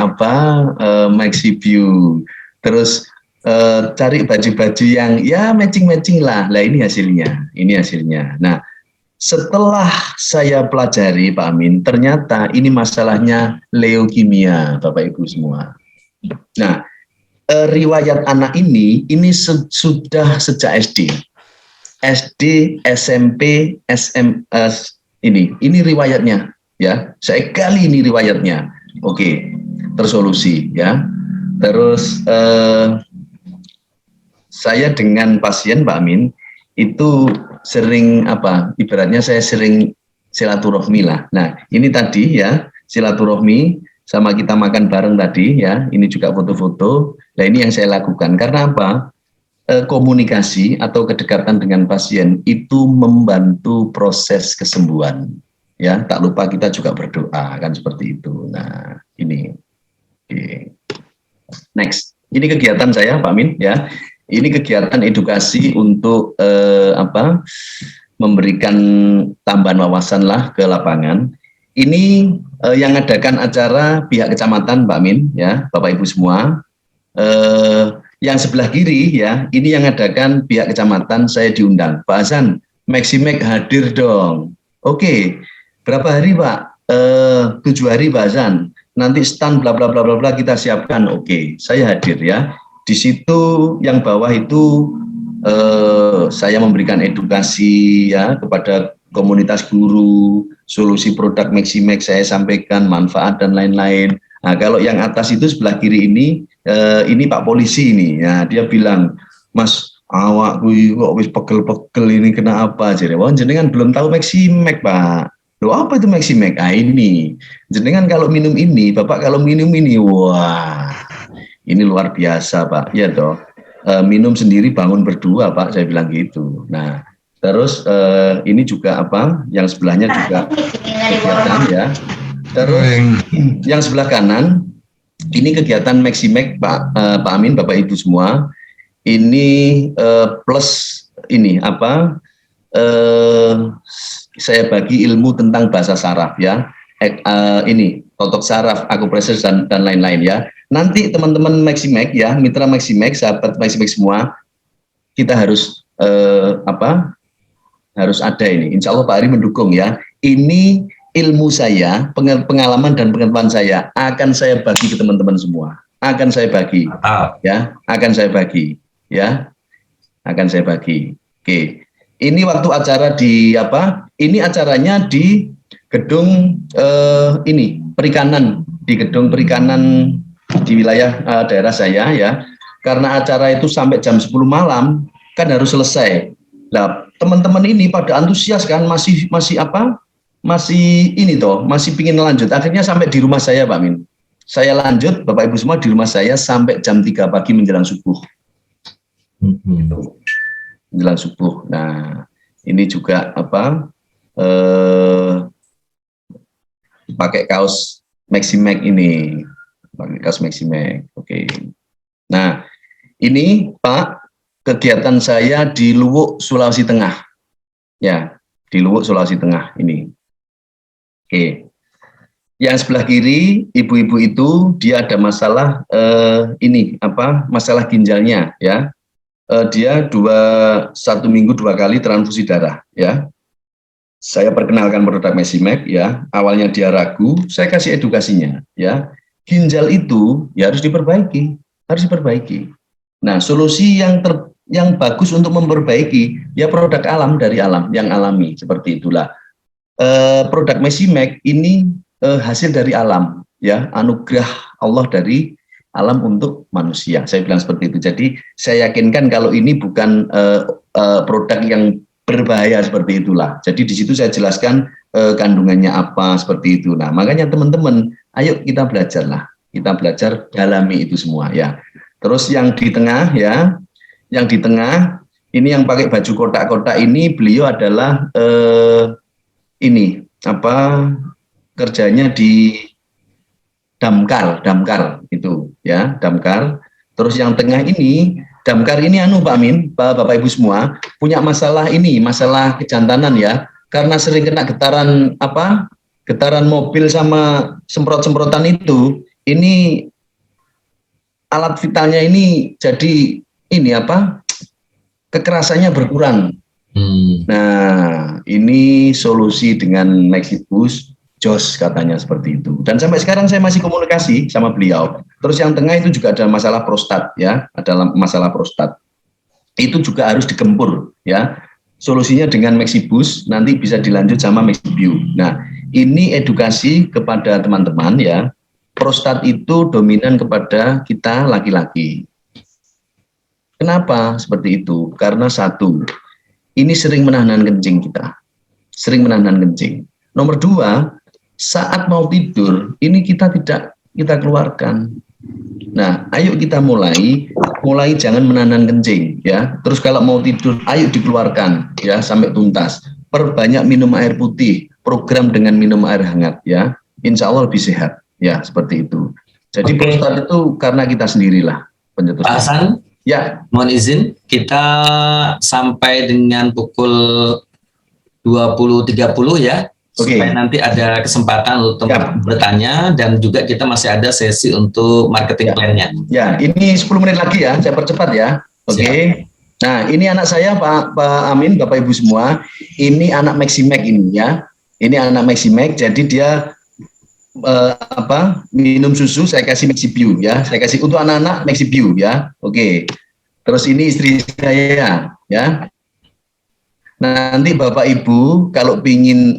Mexibio, terus cari baju-baju yang ya matching lah. Lah ini hasilnya. Nah, setelah saya pelajari Pak Amin, ternyata ini masalahnya leukemia, Bapak Ibu semua. Nah, riwayat anak ini sudah sejak SD, SMP, SMS ini riwayatnya. Ya, saya gali ini riwayatnya. Oke, tersolusi ya. Terus saya dengan pasien Pak Amin itu sering ibaratnya saya sering silaturahmi lah. Nah, ini tadi ya silaturahmi sama kita makan bareng tadi ya. Ini juga foto-foto. Nah, ini yang saya lakukan karena apa? Komunikasi atau kedekatan dengan pasien itu membantu proses kesembuhan. Ya, tak lupa kita juga berdoa kan seperti itu. Nah, ini. Okay. Next. Ini kegiatan saya, Pak Amin ya. Ini kegiatan edukasi untuk memberikan tambahan wawasan lah ke lapangan. Ini yang ngadakan acara pihak kecamatan, Pak Amin ya, Bapak Ibu semua. Yang sebelah kiri ya, ini yang ngadakan pihak kecamatan, saya diundang. Pak Hasan, Maximek hadir dong. Oke. Berapa hari Pak? 7 hari Pak Hasan. Nanti stand bla bla bla bla bla kita siapkan. Oke, saya hadir ya. Di situ yang bawah itu saya memberikan edukasi ya kepada komunitas guru, solusi produk Maximek saya sampaikan, manfaat dan lain-lain. Nah, kalau yang atas itu sebelah kiri ini Pak polisi ini. Ya, dia bilang, "Mas, awak kok wis pegel-pegel ini kena apa?" Jadi, "Wah, jenengan belum tahu Maximek, Pak." Loh, apa itu Maximek? Ini. Jenengan kalau minum ini, Bapak kalau minum ini, wah, ini luar biasa, Pak. Ya toh. minum sendiri bangun berdua Pak, saya bilang gitu. Nah terus ini juga apa, yang sebelahnya juga kegiatan ya. Terus yang sebelah kanan ini kegiatan Maximek Pak Amin, Bapak Ibu semua. Ini plus ini apa? Saya bagi ilmu tentang bahasa saraf ya. Ini totok saraf, akupresur dan lain-lain ya. Nanti teman-teman Maximek ya, mitra Maximek, sahabat Maximek semua, kita harus harus ada ini. Insya Allah Pak Ari mendukung ya. Ini ilmu saya, pengalaman dan pengetahuan saya akan saya bagi ke teman-teman semua. Akan saya bagi, ya. Akan saya bagi, ya. Akan saya bagi. Oke. Ini waktu acara di apa? Ini acaranya di gedung ini perikanan, di gedung perikanan di wilayah daerah saya ya. Karena acara itu sampai jam 10 malam kan harus selesai. Nah, teman-teman ini pada antusias kan, masih apa? Masih ini toh, masih pingin lanjut. Akhirnya sampai di rumah saya Pak Min. Saya lanjut, Bapak Ibu semua di rumah saya sampai jam 3 pagi menjelang subuh. Menjelang subuh. Nah, ini juga apa? Pakai kaos Maximek ini. Pakai kaos Maximek. Oke. Nah, ini Pak, kegiatan saya di Luwuk, Sulawesi Tengah. Ya, di Luwuk, Sulawesi Tengah ini. Oke. Yang sebelah kiri, ibu-ibu itu dia ada masalah ini apa? Masalah ginjalnya ya. Dia 1 minggu 2 kali transfusi darah ya. Saya perkenalkan produk Maximek ya. Awalnya dia ragu, saya kasih edukasinya ya. Ginjal itu ya harus diperbaiki, harus diperbaiki. Nah, solusi yang bagus untuk memperbaiki ya produk alam dari alam, yang alami seperti itulah. Produk Maximek ini hasil dari alam ya, anugerah Allah dari alam untuk manusia. Saya bilang seperti itu. Jadi saya yakinkan kalau ini bukan produk yang berbahaya seperti itulah. Jadi di situ saya jelaskan kandungannya apa seperti itu. Nah, makanya teman-teman, ayo kita belajarlah. Kita belajar dalami itu semua ya. Terus yang di tengah ya, yang di tengah ini yang pakai baju kotak-kotak ini beliau adalah ini apa, kerjanya di damkar itu ya, damkar. Terus yang tengah ini damkar ini Pak Amin, Bapak Ibu semua punya masalah ini, masalah kejantanan ya, karena sering kena getaran apa, getaran mobil sama semprot-semprotan itu. Ini alat vitalnya ini jadi ini apa, kekerasannya berkurang. Nah, ini solusi dengan Maxibus Jos katanya seperti itu. Dan sampai sekarang saya masih komunikasi sama beliau. Terus yang tengah itu juga ada masalah prostat ya, ada masalah prostat. Itu juga harus digempur ya. Solusinya dengan Maxibus, nanti bisa dilanjut sama Maxibio. Nah, ini edukasi kepada teman-teman ya. Prostat itu dominan kepada kita laki-laki. Kenapa seperti itu? Karena satu, ini sering menahan kencing kita. Sering menahan kencing. Nomor 2, saat mau tidur, ini kita tidak kita keluarkan. Nah, ayo kita mulai jangan menahan kencing ya. Terus kalau mau tidur, ayo dikeluarkan ya sampai tuntas. Perbanyak minum air putih, program dengan minum air hangat ya. Insya Allah lebih sehat ya, seperti itu. Jadi prostat itu karena kita sendirilah pencetusnya. Pak Hasan, ya, mohon izin kita sampai dengan pukul 20.30 ya. Supaya nanti ada kesempatan untuk teman bertanya, dan juga kita masih ada sesi untuk marketing plan-nya. Ya, ini 10 menit lagi ya, saya percepat ya. Oke. Nah, ini anak saya Pak Amin, Bapak Ibu semua. Ini anak Maximek ini ya. Ini anak Maximek, jadi dia minum susu saya kasih Maxibio ya. Saya kasih untuk anak-anak Maxibio ya. Oke. Terus ini istri saya ya. Nanti Bapak Ibu kalau pingin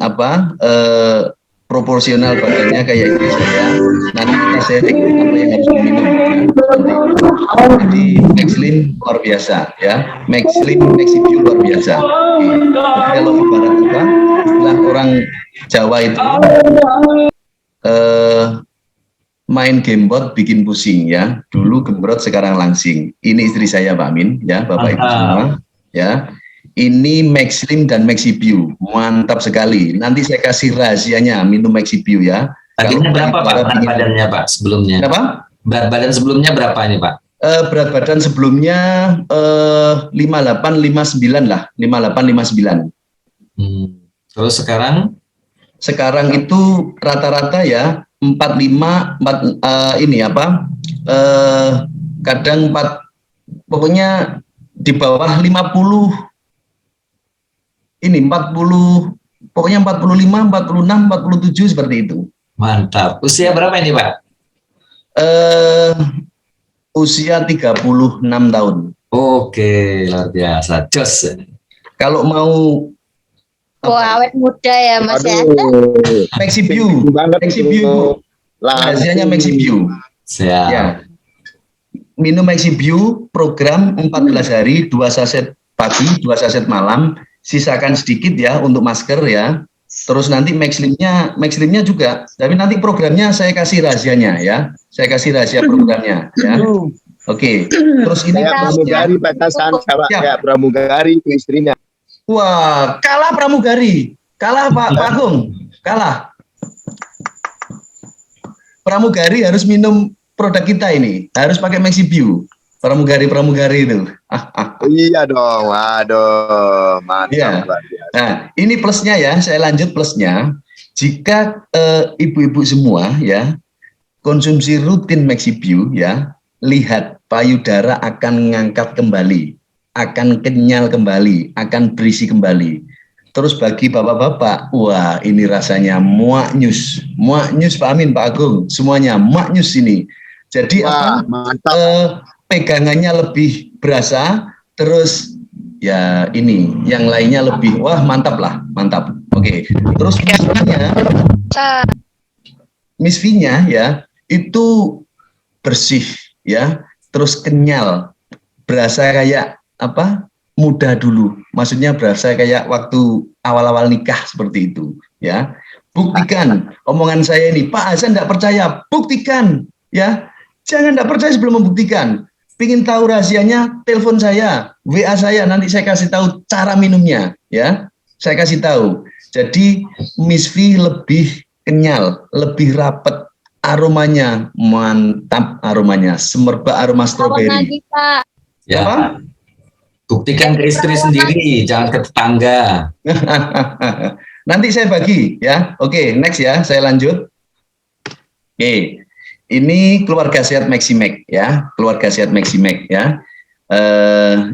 proporsional badannya kayak istri saya, nanti kita sharing apa yang harus diminum. Jadi Maxlin luar biasa ya, Maxibio luar biasa. Jadi kalau ibarat istilah orang Jawa itu main gamebot bikin pusing ya. Dulu gembrot sekarang langsing. Ini istri saya Pak Amin ya, Bapak Ibu semua ya. Ini Maxlim dan Maxibio, mantap sekali. Nanti saya kasih rahasianya minum Maxibio ya. Tadinya berapa Pak berat badannya Pak sebelumnya? Berapa? Berat badan sebelumnya berapa ini Pak? Berat badan sebelumnya 5859 lah, 5859. Terus sekarang? Sekarang itu rata-rata ya 45 kadang 4, pokoknya di bawah 50 ini 40, pokoknya 45, 46, 47 seperti itu. Mantap. Usia berapa ini Pak? Usia 36 tahun. Oke, luar biasa. Jos. Kalau mau Awet muda ya Mas ya. Maxibio, Maxibio, rahasianya Maxibio. Siap. Ya. Minum Maxibio program 14 hari, 2 saset pagi, 2 saset malam, sisakan sedikit ya untuk masker ya. Terus nanti Maxlimnya juga, tapi nanti programnya saya kasih rahasianya ya. Saya kasih rahasia programnya ya. Oke. Terus ini Pramugari Batasan sama Ya. kayak Pramugari itu istrinya. Wah, kalah Pramugari. Kalah Pak Agung. Kalah. Pramugari harus minum produk kita ini. Harus pakai Maxibio. Pramugari itu. Iya dong, waduh, mantap. Iya. luar biasa. Nah, ini plusnya ya. Saya lanjut plusnya. Jika ibu-ibu semua ya konsumsi rutin Maxibio ya, lihat payudara akan mengangkat kembali, akan kenyal kembali, akan berisi kembali. Terus bagi bapak-bapak, wah ini rasanya muaknyus Pak Amin, Pak Agung, semuanya muaknyus ini. Jadi Wah, mantap. pegangannya lebih berasa, terus ya ini yang lainnya lebih, wah mantap lah, mantap. Oke, terus Miss V-nya ya itu bersih ya, terus kenyal, berasa kayak apa? Muda dulu, maksudnya berasa kayak waktu awal-awal nikah seperti itu ya. Buktikan omongan saya ini, Pak Hasan tidak percaya, buktikan ya, jangan tidak percaya sebelum membuktikan. Pingin tahu rahasianya, telepon saya, WA saya, nanti saya kasih tahu cara minumnya ya, saya kasih tahu. Jadi Miss V lebih kenyal, lebih rapet, aromanya mantap, aromanya semerbak aroma stroberi. Ya. Apa? Buktikan ke istri sendiri, jangan ke tetangga. Nanti saya bagi ya. Oke, next ya, saya lanjut. Oke, ini keluarga sehat Maximax ya, keluarga sehat Maximax ya.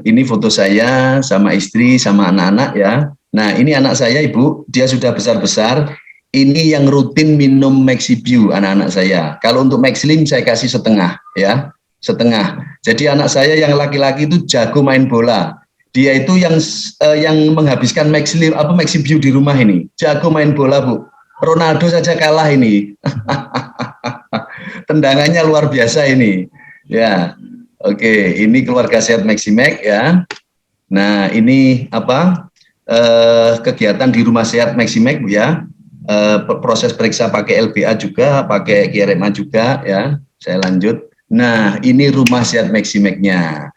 Ini foto saya sama istri sama anak-anak ya. Nah, ini anak saya Ibu, dia sudah besar-besar. Ini yang rutin minum Maxibio anak-anak saya. Kalau untuk Maxlim saya kasih setengah ya. Setengah. Jadi anak saya yang laki-laki itu jago main bola. Dia itu yang menghabiskan Maxibio di rumah ini. Jago main bola, Bu. Ronaldo saja kalah ini. Tendangannya luar biasa ini. Ya. Oke, ini keluarga sehat Maximax ya. Nah, ini apa? Kegiatan di rumah sehat Maximax ya. Proses periksa pakai LBA juga, pakai QRMA juga ya. Saya lanjut. Nah, ini rumah sehat Maximax-nya.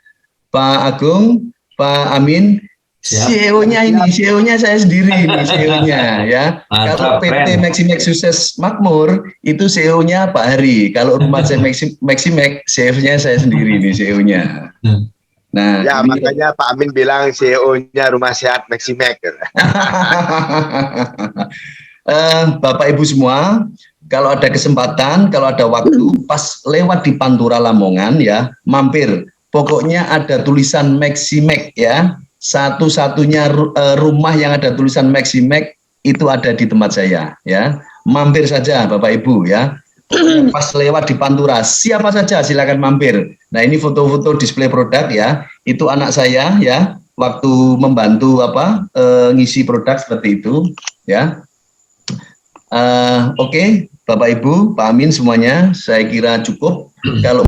Pak Agung, Pak Amin, CEO-nya ini, CEO-nya saya sendiri ini, CEO-nya ya. Kalau PT Maximax Sukses Makmur, itu CEO-nya Pak Hari. Kalau rumah sehat Maximax, CEO-nya saya sendiri ini, CEO-nya. Nah, Ya, ini, makanya Pak Amin bilang CEO-nya Rumah Sehat Maximax. Bapak Ibu semua, kalau ada kesempatan, kalau ada waktu, pas lewat di Pantura Lamongan ya, mampir. Pokoknya ada tulisan Maximax ya. Satu-satunya rumah yang ada tulisan Maximax itu ada di tempat saya ya. Mampir saja Bapak Ibu ya. Pokoknya pas lewat di Pantura, siapa saja silakan mampir. Nah, ini foto-foto display produk ya. Itu anak saya ya, waktu membantu ngisi produk seperti itu ya. Oke, Bapak Ibu, Pak Amin semuanya, saya kira cukup. Kalau